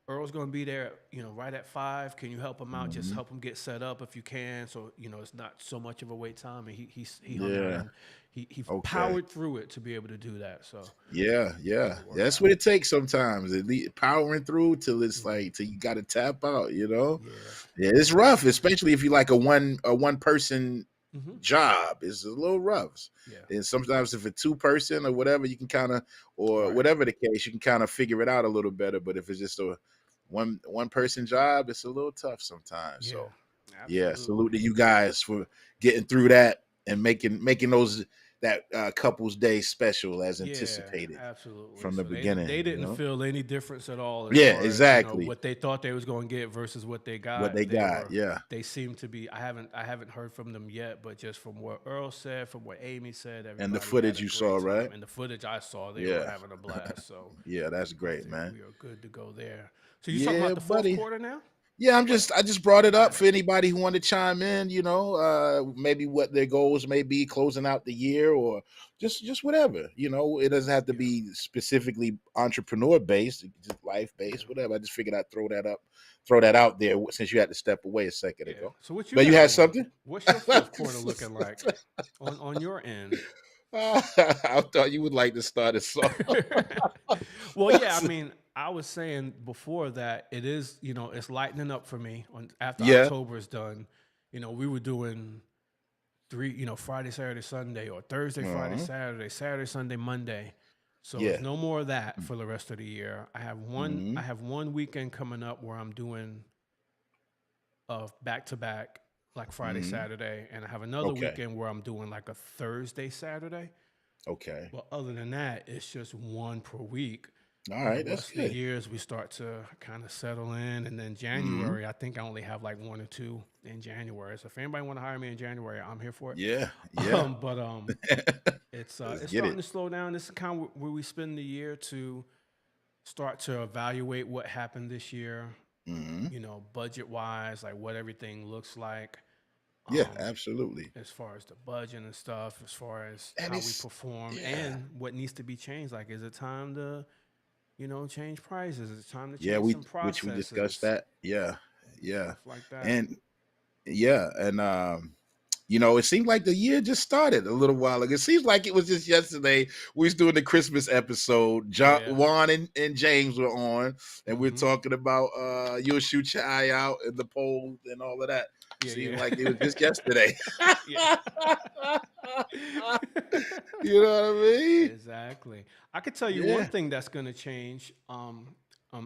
[SPEAKER 2] Earl's going to be there, right at 5. Can you help him out? Just help him get set up if you can. So, it's not so much of a wait time. And he hung out and he powered through it to be able to do that. So
[SPEAKER 5] Yeah. That's what it takes sometimes. At least powering through till it's like till you got to tap out. Yeah, it's rough, especially if you like a one person job. It's a little rough.
[SPEAKER 2] Yeah.
[SPEAKER 5] And sometimes if it's 2-person or whatever, you can kind of, or whatever the case, you can kind of figure it out a little better. But if it's just a one person job, it's a little tough sometimes. So salute to you guys for getting through that and making those that couple's day special as anticipated.
[SPEAKER 2] Absolutely.
[SPEAKER 5] From the beginning.
[SPEAKER 2] They didn't feel any difference at all.
[SPEAKER 5] Yeah,
[SPEAKER 2] far as,
[SPEAKER 5] exactly.
[SPEAKER 2] what they thought they was going to get versus what they got.
[SPEAKER 5] What they got, yeah.
[SPEAKER 2] They seem to be. I haven't heard from them yet, but just from what Earl said, from what Amy said,
[SPEAKER 5] And the
[SPEAKER 2] everybody
[SPEAKER 5] footage
[SPEAKER 2] had a
[SPEAKER 5] you
[SPEAKER 2] great
[SPEAKER 5] saw,
[SPEAKER 2] time.
[SPEAKER 5] right?
[SPEAKER 2] And the footage I saw, they were having a blast. So
[SPEAKER 5] yeah, that's
[SPEAKER 2] I
[SPEAKER 5] great,
[SPEAKER 2] think
[SPEAKER 5] man.
[SPEAKER 2] we are good to go there. So you talking about the fourth quarter now?
[SPEAKER 5] Yeah, I just brought it up
[SPEAKER 2] Got
[SPEAKER 5] for
[SPEAKER 2] it.
[SPEAKER 5] anybody who wanted to chime in, maybe what their goals may be closing out the year or just whatever. It doesn't have to
[SPEAKER 2] Yeah.
[SPEAKER 5] be specifically entrepreneur based, just life
[SPEAKER 2] Yeah.
[SPEAKER 5] based, whatever. I just figured I'd throw that out there since you had to step away a second
[SPEAKER 2] Yeah.
[SPEAKER 5] ago.
[SPEAKER 2] So what you
[SPEAKER 5] But you
[SPEAKER 2] got
[SPEAKER 5] had
[SPEAKER 2] going?
[SPEAKER 5] something?
[SPEAKER 2] What's your fourth quarter looking like on your end?
[SPEAKER 5] I thought you would like to start us off.
[SPEAKER 2] Well, yeah, I mean, I was saying before that it is, it's lightening up for me on after
[SPEAKER 5] Yeah.
[SPEAKER 2] October is done. We were doing three, Friday, Saturday, Sunday, or Thursday, Friday,
[SPEAKER 5] Uh-huh.
[SPEAKER 2] Saturday, Sunday, Monday. So it's
[SPEAKER 5] Yeah.
[SPEAKER 2] no more of that for the rest of the year. I
[SPEAKER 5] Mm-hmm.
[SPEAKER 2] have one weekend coming up where I'm doing back to back, like Friday,
[SPEAKER 5] Mm-hmm.
[SPEAKER 2] Saturday, and I have another
[SPEAKER 5] Okay.
[SPEAKER 2] weekend where I'm doing like a Thursday, Saturday.
[SPEAKER 5] Okay.
[SPEAKER 2] But other than that, it's just one per week.
[SPEAKER 5] All
[SPEAKER 2] For the
[SPEAKER 5] right. That's
[SPEAKER 2] rest of the
[SPEAKER 5] good.
[SPEAKER 2] years, we start to kind of settle in, and then
[SPEAKER 5] Mm-hmm.
[SPEAKER 2] January, I think I only have like one or two in January. So if anybody want to hire me in January, I'm here for it.
[SPEAKER 5] Yeah. Yeah.
[SPEAKER 2] But it's
[SPEAKER 5] Let's
[SPEAKER 2] it's
[SPEAKER 5] get
[SPEAKER 2] starting
[SPEAKER 5] it.
[SPEAKER 2] to slow down. This is kind of where we spend the year to start to evaluate what happened this year.
[SPEAKER 5] Mm-hmm.
[SPEAKER 2] Budget wise, like what everything looks like.
[SPEAKER 5] Yeah,
[SPEAKER 2] Um,
[SPEAKER 5] absolutely.
[SPEAKER 2] as far as the budget and stuff, as far as
[SPEAKER 5] And
[SPEAKER 2] how we
[SPEAKER 5] it's
[SPEAKER 2] perform,
[SPEAKER 5] yeah.
[SPEAKER 2] and what needs to be changed. Like, is it time to change prices? Is it time to
[SPEAKER 5] Yeah,
[SPEAKER 2] change some
[SPEAKER 5] which we discussed
[SPEAKER 2] processes,
[SPEAKER 5] that. Yeah. Yeah.
[SPEAKER 2] stuff like that?
[SPEAKER 5] And yeah, and it seemed like the year just started a little while ago. It seems like it was just yesterday. We was doing the Christmas episode.
[SPEAKER 2] Yeah.
[SPEAKER 5] Juan and James were on, and we're
[SPEAKER 2] Mhm.
[SPEAKER 5] talking about you'll shoot your eye out and the polls and all of that.
[SPEAKER 2] Yeah,
[SPEAKER 5] Seemed
[SPEAKER 2] yeah.
[SPEAKER 5] like it was just yesterday.
[SPEAKER 2] Yeah.
[SPEAKER 5] You know what I mean?
[SPEAKER 2] Exactly. I could tell you one
[SPEAKER 5] Yeah.
[SPEAKER 2] thing that's going to change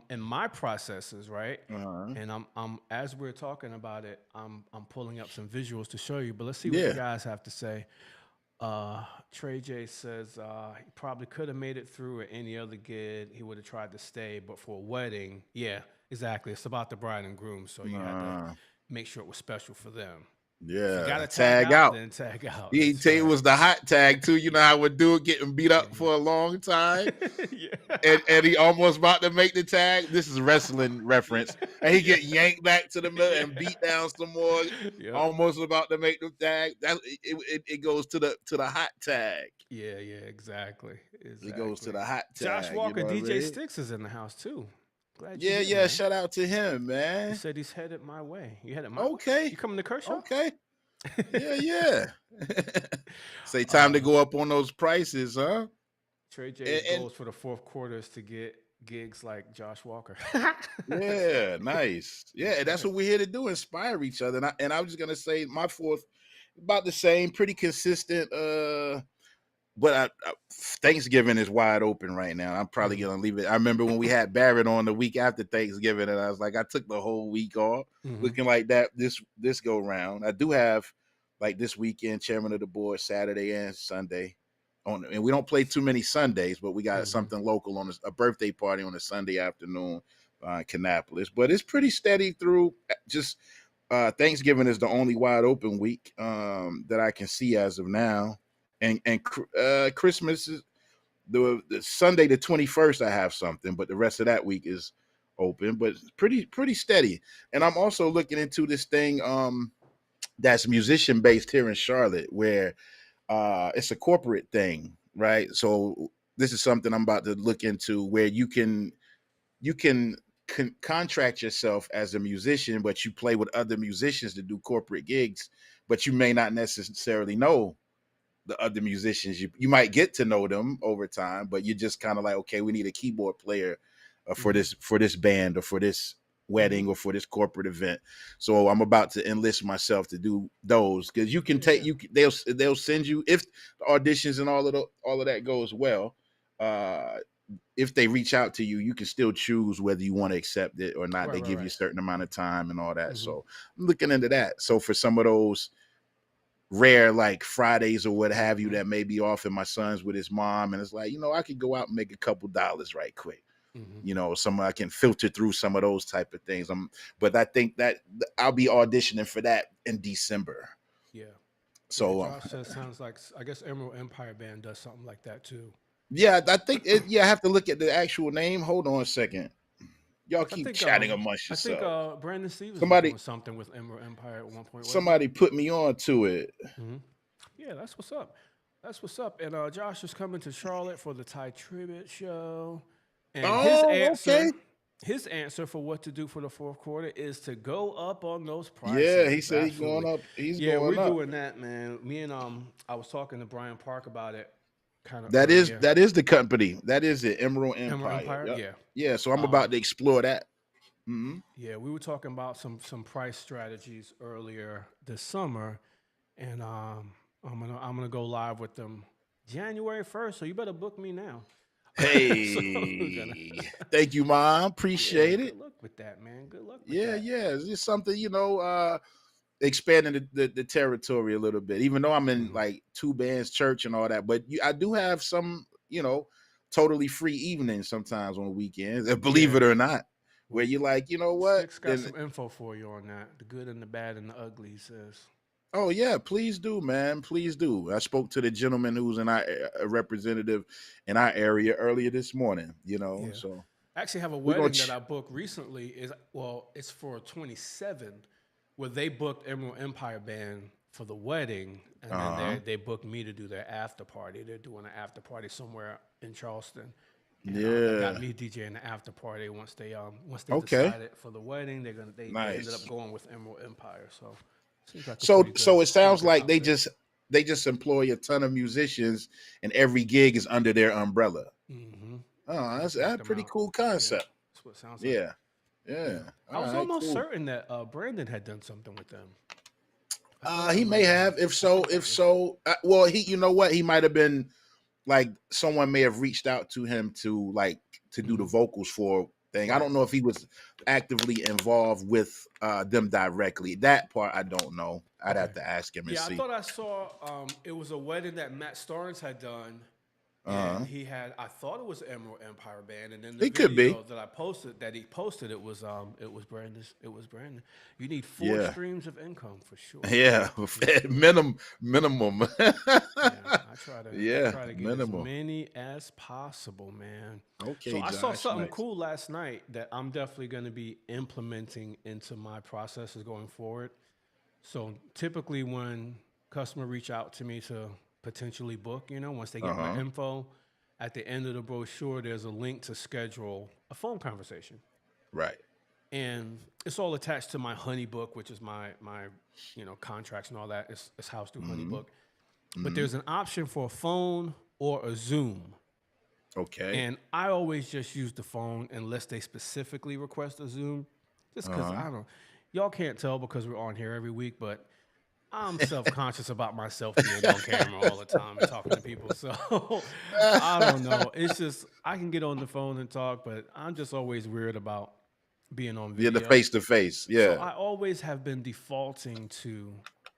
[SPEAKER 2] in my processes, right?
[SPEAKER 5] Uh-huh.
[SPEAKER 2] And I'm as we're talking about it, I'm pulling up some visuals to show you. But let's see what
[SPEAKER 5] Yeah.
[SPEAKER 2] you guys have to say. Trey J says he probably could have made it through at any other gig. He would have tried to stay, but for a wedding, yeah, exactly. It's about the bride and groom, so you had to make sure it was special for them. If you
[SPEAKER 5] Yeah.
[SPEAKER 2] gotta
[SPEAKER 5] Tag out.
[SPEAKER 2] then tag out.
[SPEAKER 5] He
[SPEAKER 2] That's
[SPEAKER 5] tell you it
[SPEAKER 2] right.
[SPEAKER 5] was the hot tag too. You know how would do it getting beat up for a long time.
[SPEAKER 2] Yeah.
[SPEAKER 5] And he almost about to make the tag. This is wrestling reference. And he get yanked back to the middle and beat down some more.
[SPEAKER 2] Yep.
[SPEAKER 5] Almost about to make the tag. It goes to the hot tag.
[SPEAKER 2] Yeah, exactly.
[SPEAKER 5] It goes to
[SPEAKER 2] Exactly.
[SPEAKER 5] the hot tag.
[SPEAKER 2] Josh Walker,
[SPEAKER 5] you know what I
[SPEAKER 2] DJ
[SPEAKER 5] mean?
[SPEAKER 2] Sticks is in the house too. Glad you're
[SPEAKER 5] Yeah,
[SPEAKER 2] here,
[SPEAKER 5] yeah.
[SPEAKER 2] man.
[SPEAKER 5] Shout out to him,
[SPEAKER 2] He
[SPEAKER 5] man.
[SPEAKER 2] said he's headed my way. You headed my way?
[SPEAKER 5] Okay.
[SPEAKER 2] You coming to Kershaw?
[SPEAKER 5] Okay. Yeah. Say time to go up on those prices, huh?
[SPEAKER 2] Trey J's
[SPEAKER 5] And
[SPEAKER 2] goals for the fourth quarter is to get gigs like Josh Walker.
[SPEAKER 5] yeah, nice. Yeah, that's what we're here to do, inspire each other. And I was just gonna say my fourth, about the same, pretty consistent. But Thanksgiving is wide open right now. I'm probably
[SPEAKER 2] Mhm.
[SPEAKER 5] gonna leave it. I remember when we had Barrett on the week after Thanksgiving, and I was like, I took the whole week off,
[SPEAKER 2] Mhm.
[SPEAKER 5] looking like that this go round. I do have like this weekend, chairman of the board, Saturday and Sunday. And we don't play too many Sundays, but we got
[SPEAKER 2] Mhm.
[SPEAKER 5] something local on a birthday party on a Sunday afternoon in Kannapolis. But it's pretty steady through. Just Thanksgiving is the only wide open week that I can see as of now, and Christmas is the Sunday the 21st. I have something, but the rest of that week is open. But it's pretty steady. And I'm also looking into this thing that's musician based here in Charlotte, where it's a corporate thing, right? So this is something I'm about to look into, where you can contract yourself as a musician, but you play with other musicians to do corporate gigs, but you may not necessarily know the other musicians. You might get to know them over time, but you're just kind of like, okay, we need a keyboard player for this band or for this wedding or for this corporate event. So I'm about to enlist myself to do those, because you can take they'll send you, if the auditions and all of that goes well. If they reach out to you, you can still choose whether you want to accept it or not.
[SPEAKER 2] Right,
[SPEAKER 5] They
[SPEAKER 2] right,
[SPEAKER 5] give you a
[SPEAKER 2] right.
[SPEAKER 5] certain amount of time and all that.
[SPEAKER 2] Mhm.
[SPEAKER 5] So I'm looking into that. So for some of those rare like Fridays or what have you that may be off, and my son's with his mom, and it's like, I could go out and make a couple dollars right quick.
[SPEAKER 2] Mhm.
[SPEAKER 5] I can filter through some of those type of things. But I think that I'll be auditioning for that in December.
[SPEAKER 2] Yeah.
[SPEAKER 5] So
[SPEAKER 2] Josh says sounds like, I guess Emerald Empire Band does something like that too.
[SPEAKER 5] yeah, I think I have to look at the actual name. Hold on a second. Y'all
[SPEAKER 2] I
[SPEAKER 5] keep
[SPEAKER 2] think
[SPEAKER 5] chatting amongst
[SPEAKER 2] I think
[SPEAKER 5] yourselves.
[SPEAKER 2] Brandon Stevens was
[SPEAKER 5] Somebody,
[SPEAKER 2] doing something with Emerald Empire at one point, wasn't
[SPEAKER 5] somebody put me on to it.
[SPEAKER 2] he? Yeah, that's what's up. That's what's up. And Josh is coming to Charlotte for the Ty Tribbett show. And
[SPEAKER 5] Oh, okay.
[SPEAKER 2] his answer for what to do for the fourth quarter is to go up on those
[SPEAKER 5] Yeah, he
[SPEAKER 2] prices.
[SPEAKER 5] said he's
[SPEAKER 2] Absolutely.
[SPEAKER 5] going up. He's
[SPEAKER 2] Yeah, we're
[SPEAKER 5] going up.
[SPEAKER 2] doing that, man. Me and I was talking to Brian Park about it kind of
[SPEAKER 5] That is
[SPEAKER 2] earlier.
[SPEAKER 5] the company. That is it. Emerald
[SPEAKER 2] Emerald
[SPEAKER 5] Empire.
[SPEAKER 2] Empire,
[SPEAKER 5] Yep.
[SPEAKER 2] yeah.
[SPEAKER 5] Yeah. So I'm about to explore that. Hmm.
[SPEAKER 2] Yeah, we were talking about some price strategies earlier this summer, and I'm gonna go live with them January 1st. So you better book me now. So we're gonna,
[SPEAKER 5] Hey, thank you, Mom.
[SPEAKER 2] yeah,
[SPEAKER 5] Appreciate it.
[SPEAKER 2] good luck with that, man. Good luck with
[SPEAKER 5] Yeah,
[SPEAKER 2] that.
[SPEAKER 5] yeah. It's just something, expanding the territory a little bit. Even though I'm in like two bands church and all that, but I do have some, totally free evenings sometimes on the weekends. Believe
[SPEAKER 2] Yeah.
[SPEAKER 5] it or not, where you're like, you know what?
[SPEAKER 2] Sticks got
[SPEAKER 5] Then,
[SPEAKER 2] some info for you on that. The good and the bad and the ugly, he says.
[SPEAKER 5] oh yeah, please do, man. Please do. I spoke to the gentleman who's a representative in our area earlier this morning.
[SPEAKER 2] Yeah.
[SPEAKER 5] So
[SPEAKER 2] I actually have a
[SPEAKER 5] we're gonna
[SPEAKER 2] wedding that I booked recently. It's for 27, where they booked Emerald Empire Band for the wedding, and then they booked me to do their after party. They're doing an after party somewhere in Charleston. And, they
[SPEAKER 5] yeah.
[SPEAKER 2] got me DJing the after party once they
[SPEAKER 5] Okay.
[SPEAKER 2] decided for the wedding. They ended
[SPEAKER 5] Nice.
[SPEAKER 2] up going with Emerald Empire. So seems like a
[SPEAKER 5] So
[SPEAKER 2] pretty
[SPEAKER 5] so
[SPEAKER 2] good-
[SPEAKER 5] it sounds
[SPEAKER 2] pretty good
[SPEAKER 5] like they
[SPEAKER 2] outfit.
[SPEAKER 5] just employ a ton of musicians, and every gig is under their umbrella.
[SPEAKER 2] Mhm.
[SPEAKER 5] Oh, that's
[SPEAKER 2] Check
[SPEAKER 5] a
[SPEAKER 2] them
[SPEAKER 5] pretty
[SPEAKER 2] out.
[SPEAKER 5] cool concept.
[SPEAKER 2] That's what it sounds like.
[SPEAKER 5] Yeah, yeah.
[SPEAKER 2] I was
[SPEAKER 5] All right,
[SPEAKER 2] almost
[SPEAKER 5] cool.
[SPEAKER 2] certain that Brandon had done something with them.
[SPEAKER 5] He may have. If so, well, you know what? He might have been like someone may have reached out to him to do the vocals for thing. I don't know if he was actively involved with them directly. That part I don't know. I'd have to ask him and
[SPEAKER 2] Yeah,
[SPEAKER 5] see.
[SPEAKER 2] I thought I saw it was a wedding that Matt Starnes had done.
[SPEAKER 5] Uh-huh.
[SPEAKER 2] And I thought it was Emerald Empire Band, and then the
[SPEAKER 5] It could be.
[SPEAKER 2] video that he posted, it was Brandon. It was Brandon. You need 4
[SPEAKER 5] Yeah.
[SPEAKER 2] streams of income for sure.
[SPEAKER 5] Yeah, minimum.
[SPEAKER 2] Yeah, I try to
[SPEAKER 5] Yeah,
[SPEAKER 2] get
[SPEAKER 5] minimal.
[SPEAKER 2] as many as possible, man.
[SPEAKER 5] Okay,
[SPEAKER 2] So I saw
[SPEAKER 5] Josh,
[SPEAKER 2] something
[SPEAKER 5] nice.
[SPEAKER 2] cool last night that I'm definitely going to be implementing into my processes going forward. So typically when customers reach out to me to potentially book, once they get my info, at the end of the brochure, there's a link to schedule a phone conversation.
[SPEAKER 5] Right.
[SPEAKER 2] And it's all attached to my HoneyBook, which is my contracts and all that. It's housed through HoneyBook. But there's an option for a phone or a Zoom.
[SPEAKER 5] Okay.
[SPEAKER 2] And I always just use the phone unless they specifically request a Zoom. Just because y'all can't tell because we're on here every week, but I'm self-conscious about myself being on camera all the time and talking to people. So I don't know. It's just I can get on the phone and talk, but I'm just always weird about being on video.
[SPEAKER 5] Yeah, the face to face. Yeah.
[SPEAKER 2] So I always have been defaulting to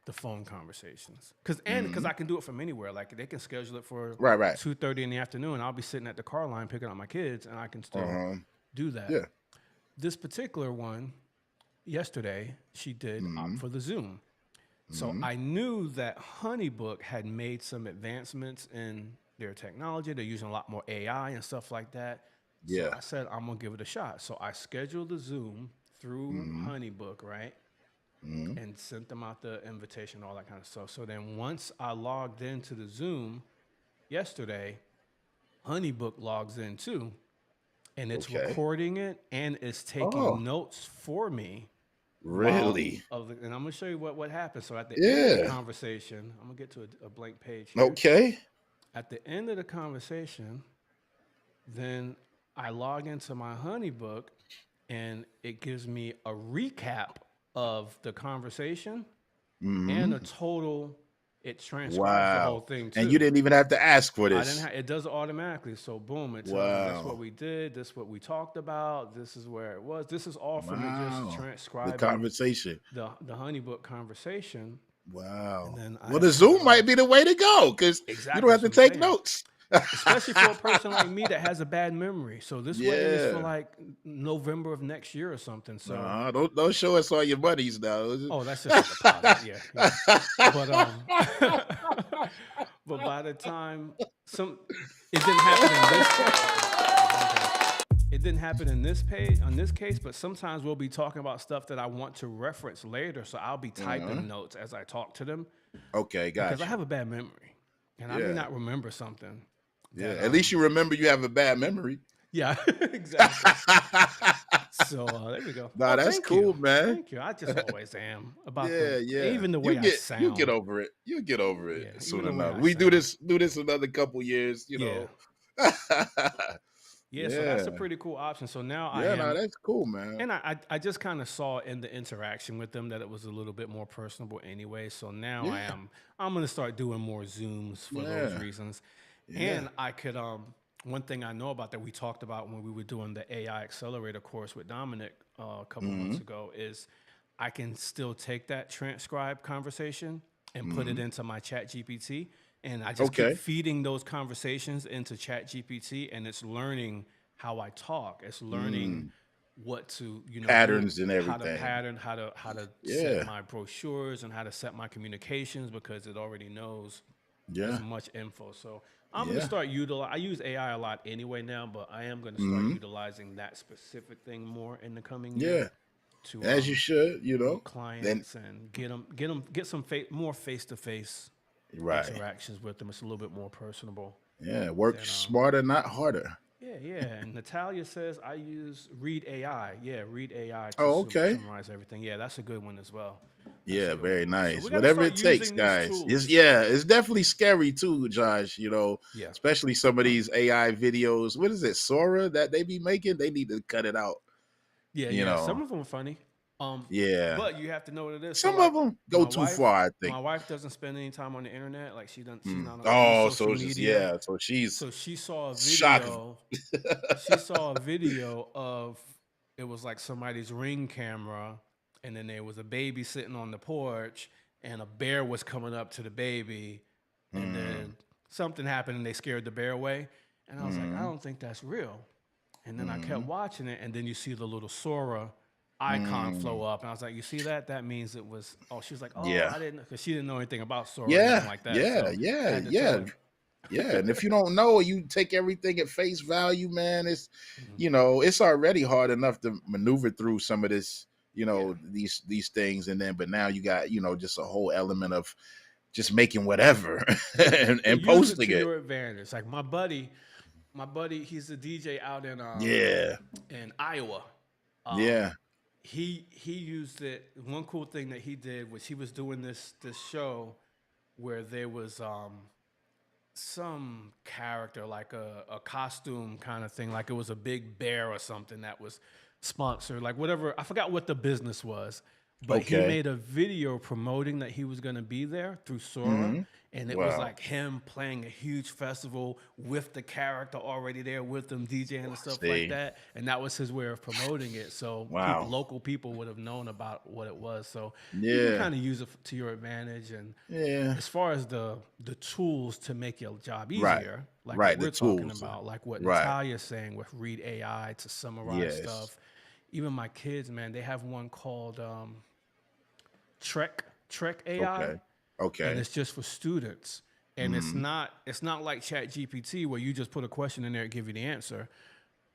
[SPEAKER 2] the phone conversations because I can do it from anywhere. Like they can schedule it for
[SPEAKER 5] Right.
[SPEAKER 2] 2:30 in the afternoon. I'll be sitting at the car line picking up my kids, and I can still do that.
[SPEAKER 5] Yeah.
[SPEAKER 2] This particular one, yesterday, she did opt for the Zoom. So I knew that HoneyBook had made some advancements in their technology. They're using a lot more AI and stuff like that.
[SPEAKER 5] Yeah.
[SPEAKER 2] So I said, I'm going to give it a shot. So I scheduled the Zoom through HoneyBook, right? And sent them out the invitation, all that kind of stuff. So then once I logged into the Zoom yesterday, HoneyBook logs in too. And it's recording it and it's taking notes for me.
[SPEAKER 5] Really?
[SPEAKER 2] And I'm going to show you what happened. So at the end of the conversation, I'm going to get to a blank page here.
[SPEAKER 5] Okay.
[SPEAKER 2] At the end of the conversation, then I log into my HoneyBook and it gives me a recap of the conversation and a total. It transcribes the whole thing too.
[SPEAKER 5] And you didn't even have to ask for
[SPEAKER 2] I
[SPEAKER 5] this.
[SPEAKER 2] didn't. It does it automatically. So boom, it tells me that's what we did. This is what we talked about. This is where it was. This is all from it just transcribing
[SPEAKER 5] the conversation.
[SPEAKER 2] the HoneyBook conversation.
[SPEAKER 5] Wow.
[SPEAKER 2] And then
[SPEAKER 5] Well, the Zoom might be the way to go because you don't have to
[SPEAKER 2] Exactly, that's what I'm
[SPEAKER 5] take
[SPEAKER 2] saying.
[SPEAKER 5] notes.
[SPEAKER 2] Especially for a person like me that has a bad memory. So this way is for
[SPEAKER 5] Yeah.
[SPEAKER 2] like November of next year or something. So
[SPEAKER 5] Don't show us all your buddies now.
[SPEAKER 2] oh, that's just a deposit. Yeah. But but by the time it didn't happen in this it didn't happen in this page on this case, but sometimes we'll be talking about stuff that I want to reference later. So I'll be typing notes as I talk to them
[SPEAKER 5] Okay,
[SPEAKER 2] because I
[SPEAKER 5] gotcha.
[SPEAKER 2] have a bad memory, and I may
[SPEAKER 5] Yeah.
[SPEAKER 2] not remember something.
[SPEAKER 5] Yeah.
[SPEAKER 2] that,
[SPEAKER 5] At least you remember you have a bad memory.
[SPEAKER 2] Yeah, exactly. So there we go.
[SPEAKER 5] Nah, that's
[SPEAKER 2] thank
[SPEAKER 5] cool,
[SPEAKER 2] you.
[SPEAKER 5] man.
[SPEAKER 2] Thank you. I just always am about
[SPEAKER 5] Yeah, yeah.
[SPEAKER 2] even the way I sound.
[SPEAKER 5] You'll get over it. You'll get over it
[SPEAKER 2] Yeah,
[SPEAKER 5] soon
[SPEAKER 2] even the way
[SPEAKER 5] enough.
[SPEAKER 2] I
[SPEAKER 5] We do
[SPEAKER 2] sound.
[SPEAKER 5] this another couple years, you
[SPEAKER 2] Yeah.
[SPEAKER 5] know.
[SPEAKER 2] Yeah, so that's a
[SPEAKER 5] Yeah.
[SPEAKER 2] pretty cool option. So now I
[SPEAKER 5] Yeah,
[SPEAKER 2] am,
[SPEAKER 5] no, that's cool, man.
[SPEAKER 2] and I just kind of saw in the interaction with them that it was a little bit more personable anyway. So now
[SPEAKER 5] Yeah.
[SPEAKER 2] I'm gonna start doing more Zooms for those
[SPEAKER 5] Yeah.
[SPEAKER 2] reasons.
[SPEAKER 5] Yeah.
[SPEAKER 2] And I could one thing I know about that we talked about when we were doing the AI accelerator course with Dominic a couple months
[SPEAKER 5] Mm-hmm.
[SPEAKER 2] ago is I can still take that transcribed conversation and put it into my Chat GPT, and I just
[SPEAKER 5] Okay.
[SPEAKER 2] keep feeding those conversations into Chat GPT, and it's learning how I talk. It's learning what to do,
[SPEAKER 5] Patterns and
[SPEAKER 2] how to
[SPEAKER 5] everything.
[SPEAKER 2] pattern, how to
[SPEAKER 5] Yeah.
[SPEAKER 2] set my brochures and how to set my communications because it already knows
[SPEAKER 5] Yeah.
[SPEAKER 2] as much info. So I'm going to
[SPEAKER 5] Yeah.
[SPEAKER 2] start I use AI a lot anyway now, but I am going to start utilizing that specific thing more in the coming
[SPEAKER 5] Yeah.
[SPEAKER 2] year to
[SPEAKER 5] As you should, you know.
[SPEAKER 2] meet clients and get some more face-to-face
[SPEAKER 5] Right.
[SPEAKER 2] interactions with them. It's a little bit more personable.
[SPEAKER 5] Yeah. Work smarter, not harder.
[SPEAKER 2] Yeah. And Natalia says I use Read AI. Yeah, Read AI to
[SPEAKER 5] Oh, okay.
[SPEAKER 2] summarize everything. Yeah, that's a good one as well.
[SPEAKER 5] Yeah, very nice.
[SPEAKER 2] we gotta
[SPEAKER 5] Whatever
[SPEAKER 2] start
[SPEAKER 5] it takes,
[SPEAKER 2] using these
[SPEAKER 5] guys.
[SPEAKER 2] tools.
[SPEAKER 5] It's definitely scary too, Josh. You know,
[SPEAKER 2] Yeah.
[SPEAKER 5] especially some of these AI videos. What is it, Sora, that they be making? They need to cut it out.
[SPEAKER 2] Yeah,
[SPEAKER 5] You know.
[SPEAKER 2] Some of them are funny.
[SPEAKER 5] Yeah.
[SPEAKER 2] But you have to know what it is.
[SPEAKER 5] Some
[SPEAKER 2] So,
[SPEAKER 5] of them go
[SPEAKER 2] my
[SPEAKER 5] too
[SPEAKER 2] wife-
[SPEAKER 5] far, I think.
[SPEAKER 2] My wife doesn't spend any time on the internet. Like she's not on
[SPEAKER 5] Oh,
[SPEAKER 2] social
[SPEAKER 5] so it's just,
[SPEAKER 2] media.
[SPEAKER 5] yeah. So she's
[SPEAKER 2] So she saw a
[SPEAKER 5] Shocking.
[SPEAKER 2] video. She saw a video of it was like somebody's Ring camera, and then there was a baby sitting on the porch, and a bear was coming up to the baby, and then something happened, and they scared the bear away. And I was like, I don't think that's real. And then I kept watching it, and then you see the little Sora icon flow up, and I was like, you see that? That means it was. Oh, she was like, oh,
[SPEAKER 5] Yeah.
[SPEAKER 2] I didn't, because she didn't know anything about Sora or
[SPEAKER 5] yeah,
[SPEAKER 2] anything like that.
[SPEAKER 5] yeah,
[SPEAKER 2] So I
[SPEAKER 5] yeah,
[SPEAKER 2] had to tell
[SPEAKER 5] yeah.
[SPEAKER 2] her.
[SPEAKER 5] Yeah, and if you don't know, you take everything at face value, man. It's it's already hard enough to maneuver through some of this, these things, and then but now you got just a whole element of just making whatever and
[SPEAKER 2] Use
[SPEAKER 5] posting
[SPEAKER 2] to
[SPEAKER 5] it.
[SPEAKER 2] your advantage. Like my buddy, he's a DJ out in
[SPEAKER 5] Yeah,
[SPEAKER 2] in Iowa.
[SPEAKER 5] yeah,
[SPEAKER 2] He used it. One cool thing that he did was he was doing this show where there was some character, like a costume kind of thing, like it was a big bear or something that was sponsored, like whatever. I forgot what the business was, but he
[SPEAKER 5] Okay.
[SPEAKER 2] made a video promoting that he was going to be there through Sora, and it was
[SPEAKER 5] Wow.
[SPEAKER 2] like him playing a huge festival with the character already there with him DJing and stuff
[SPEAKER 5] See.
[SPEAKER 2] like that, and that was his way of promoting it. So
[SPEAKER 5] Wow.
[SPEAKER 2] local people would have known about what it was. So you
[SPEAKER 5] Yeah.
[SPEAKER 2] can kind of use it to your advantage. And
[SPEAKER 5] yeah,
[SPEAKER 2] as far as the tools to make your job easier,
[SPEAKER 5] Right.
[SPEAKER 2] like
[SPEAKER 5] Right,
[SPEAKER 2] what
[SPEAKER 5] the
[SPEAKER 2] we're talking
[SPEAKER 5] tools.
[SPEAKER 2] about, like what
[SPEAKER 5] Right.
[SPEAKER 2] Natalia's saying with Read AI to summarize
[SPEAKER 5] Yes.
[SPEAKER 2] stuff. Even my kids, man, they have one called Trek AI,
[SPEAKER 5] okay, okay,
[SPEAKER 2] and it's just for students. And it's not like Chat GPT where you just put a question in there and give you the answer.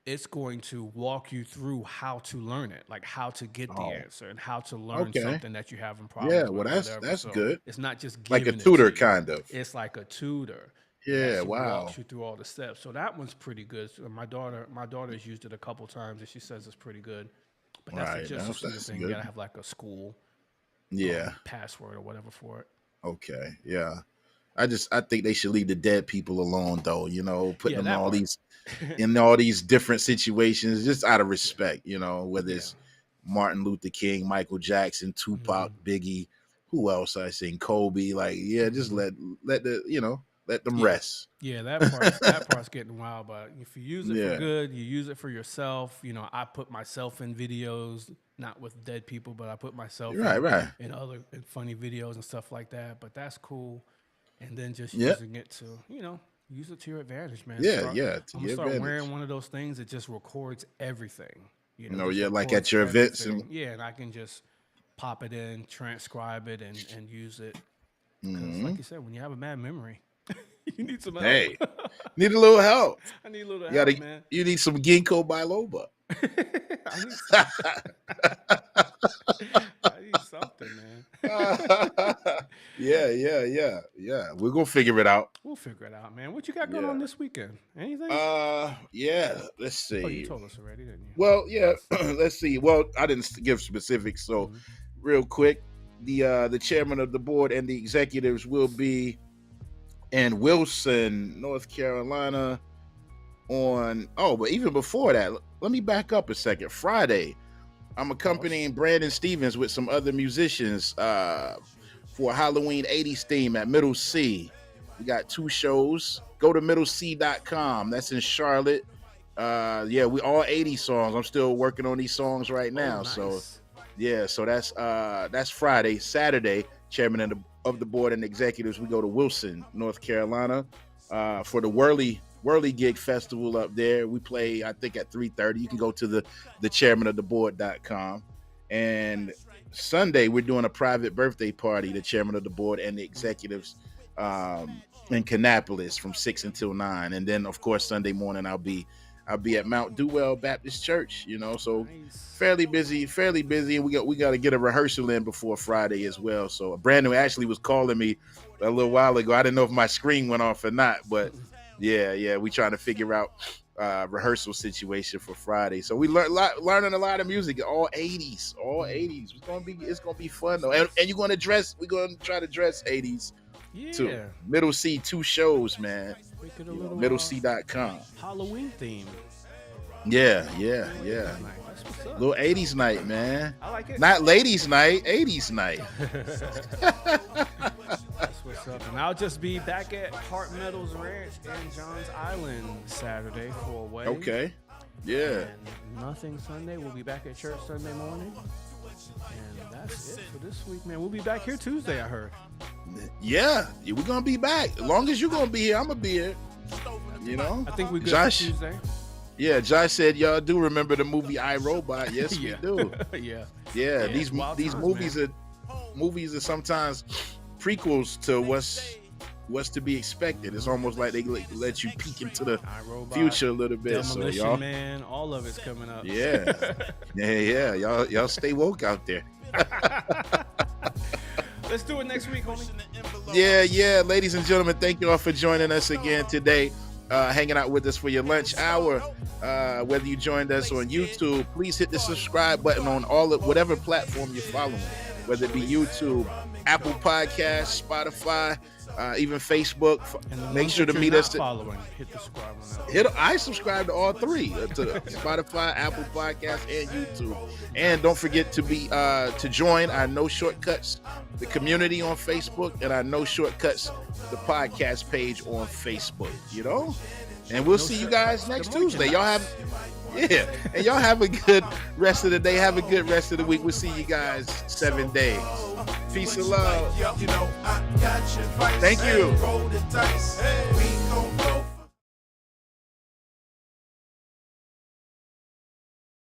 [SPEAKER 2] It's going to walk you through how to learn it, like how to get the answer and how to learn
[SPEAKER 5] Okay.
[SPEAKER 2] something that you're having problems
[SPEAKER 5] Yeah,
[SPEAKER 2] with.
[SPEAKER 5] well, that's-
[SPEAKER 2] whatever.
[SPEAKER 5] that's
[SPEAKER 2] So
[SPEAKER 5] good.
[SPEAKER 2] It's not just
[SPEAKER 5] like a
[SPEAKER 2] giving it
[SPEAKER 5] tutor
[SPEAKER 2] to you.
[SPEAKER 5] kind of.
[SPEAKER 2] It's like a tutor.
[SPEAKER 5] Yeah,
[SPEAKER 2] It actually
[SPEAKER 5] wow.
[SPEAKER 2] walks you through all the steps. So that one's pretty good. So my daughter's used it a couple times, and she says it's pretty good. But that's
[SPEAKER 5] Right,
[SPEAKER 2] just a
[SPEAKER 5] that's-
[SPEAKER 2] student
[SPEAKER 5] that's
[SPEAKER 2] thing.
[SPEAKER 5] good.
[SPEAKER 2] You gotta have like a school
[SPEAKER 5] Yeah.
[SPEAKER 2] password or whatever for it.
[SPEAKER 5] Okay. Yeah. I think they should leave the dead people alone though, putting
[SPEAKER 2] Yeah,
[SPEAKER 5] them
[SPEAKER 2] that
[SPEAKER 5] in all
[SPEAKER 2] part.
[SPEAKER 5] these in all these different situations, just out of respect, whether it's Martin Luther King, Michael Jackson, Tupac, Biggie, who else I seen, Kobe, like, yeah, just let them
[SPEAKER 2] Yeah.
[SPEAKER 5] rest.
[SPEAKER 2] Yeah, that part's getting wild. But if you use it
[SPEAKER 5] Yeah.
[SPEAKER 2] for good, you use it for yourself. I put myself in videos, not with dead people, but I put myself
[SPEAKER 5] Right.
[SPEAKER 2] in other in funny videos and stuff like that. But that's cool. And then just
[SPEAKER 5] Yeah.
[SPEAKER 2] using it to, use it to your advantage, man.
[SPEAKER 5] Yeah,
[SPEAKER 2] Start-
[SPEAKER 5] yeah, to
[SPEAKER 2] I'm gonna
[SPEAKER 5] your
[SPEAKER 2] start
[SPEAKER 5] advantage.
[SPEAKER 2] wearing one of those things that just records everything.
[SPEAKER 5] No,
[SPEAKER 2] just
[SPEAKER 5] yeah, like
[SPEAKER 2] records
[SPEAKER 5] at your events
[SPEAKER 2] everything.
[SPEAKER 5] and-
[SPEAKER 2] Yeah, and I can just pop it in, transcribe it, and use it. 'Cause
[SPEAKER 5] Mhm.
[SPEAKER 2] like you said, when you have a bad memory, You need some help.
[SPEAKER 5] Hey, need a little help.
[SPEAKER 2] I need a little
[SPEAKER 5] You
[SPEAKER 2] help,
[SPEAKER 5] gotta.
[SPEAKER 2] man.
[SPEAKER 5] You need some ginkgo biloba.
[SPEAKER 2] I need something, man.
[SPEAKER 5] Yeah. We're gonna figure it out.
[SPEAKER 2] We'll figure it out, man. What you got going
[SPEAKER 5] Yeah.
[SPEAKER 2] on this weekend? Anything?
[SPEAKER 5] Yeah. Let's see.
[SPEAKER 2] Oh, you told us already, didn't you?
[SPEAKER 5] Well, yeah. Let's see. Well, I didn't give specifics, so real quick, the chairman of the board and the executives will be in Wilson, North Carolina. But even before that, let me back up a second. Friday, I'm accompanying Brandon Stevens with some other musicians for Halloween 80s theme at Middle C. We got 2 shows. Go to middlec.com. That's in Charlotte. We all 80 songs. I'm still working on these songs right now.
[SPEAKER 2] Nice.
[SPEAKER 5] So that's Friday. Saturday, chairman of the board and executives, we go to Wilson, North Carolina, for the Whirly Gig Festival up there. We play, I think, at 3:30. You can go to the chairman of the board.com. And Sunday, we're doing a private birthday party, the chairman of the board and the executives in Kannapolis from 6 until 9. And then, of course, Sunday morning, I'll be at Mount Dewell Baptist Church, so
[SPEAKER 2] Nice.
[SPEAKER 5] fairly busy. And we got to get a rehearsal in before Friday as well. So Brandon actually was calling me a little while ago. I didn't know if my screen went off or not, but yeah, we trying to figure out rehearsal situation for Friday. So we learning a lot of music, all 80s. It's gonna be fun though. And we're gonna try to dress 80s
[SPEAKER 2] Yeah.
[SPEAKER 5] too. Middle C, 2 shows, man.
[SPEAKER 2] Make it a little
[SPEAKER 5] middlec.com.
[SPEAKER 2] Halloween theme.
[SPEAKER 5] Yeah.
[SPEAKER 2] Nice. That's what's up.
[SPEAKER 5] Little 80s night, man.
[SPEAKER 2] I like it.
[SPEAKER 5] Not ladies night, 80s night.
[SPEAKER 2] That's what's up. And I'll just be back at Heart Meadows Ranch in Johns Island Saturday for a wedding.
[SPEAKER 5] Okay. Yeah.
[SPEAKER 2] And nothing Sunday. We'll be back at church Sunday morning. And that's it for this week, man. We'll be back here Tuesday, I heard.
[SPEAKER 5] Yeah. We're gonna be back. As long as you're gonna be here, I'm gonna be here.
[SPEAKER 2] I think we're good
[SPEAKER 5] Josh,
[SPEAKER 2] for Tuesday.
[SPEAKER 5] Yeah, Josh said y'all do remember the movie I, Robot. Yes,
[SPEAKER 2] Yeah.
[SPEAKER 5] we do.
[SPEAKER 2] Yeah.
[SPEAKER 5] Yeah,
[SPEAKER 2] Man,
[SPEAKER 5] these
[SPEAKER 2] wild times,
[SPEAKER 5] movies are sometimes prequels to what's to be expected. It's almost like they let you peek into the
[SPEAKER 2] iRobot,
[SPEAKER 5] future a little bit. So
[SPEAKER 2] Demolition
[SPEAKER 5] y'all,
[SPEAKER 2] Man, all of it's coming up.
[SPEAKER 5] yeah. Y'all stay woke out there.
[SPEAKER 2] Let's do it next week, homie.
[SPEAKER 5] Yeah, ladies and gentlemen, thank you all for joining us again today. Hanging out with us for your lunch hour. Whether you joined us on YouTube, please hit the subscribe button on whatever platform you're following, whether it be YouTube, Apple Podcasts, Spotify, even Facebook.
[SPEAKER 2] And the
[SPEAKER 5] Make
[SPEAKER 2] ones
[SPEAKER 5] sure to
[SPEAKER 2] that
[SPEAKER 5] meet
[SPEAKER 2] you're
[SPEAKER 5] us.
[SPEAKER 2] not following, hit the subscribe on that.
[SPEAKER 5] I subscribe to all 3, to Spotify, Apple Podcasts, and YouTube. And don't forget to join our No Shortcuts, the community on Facebook, and our No Shortcuts, the podcast page on Facebook. And we'll see you guys next Tuesday. Y'all have a good rest of the day. Have a good rest of the week. We'll see you guys 7 days. Peace and love. Thank you.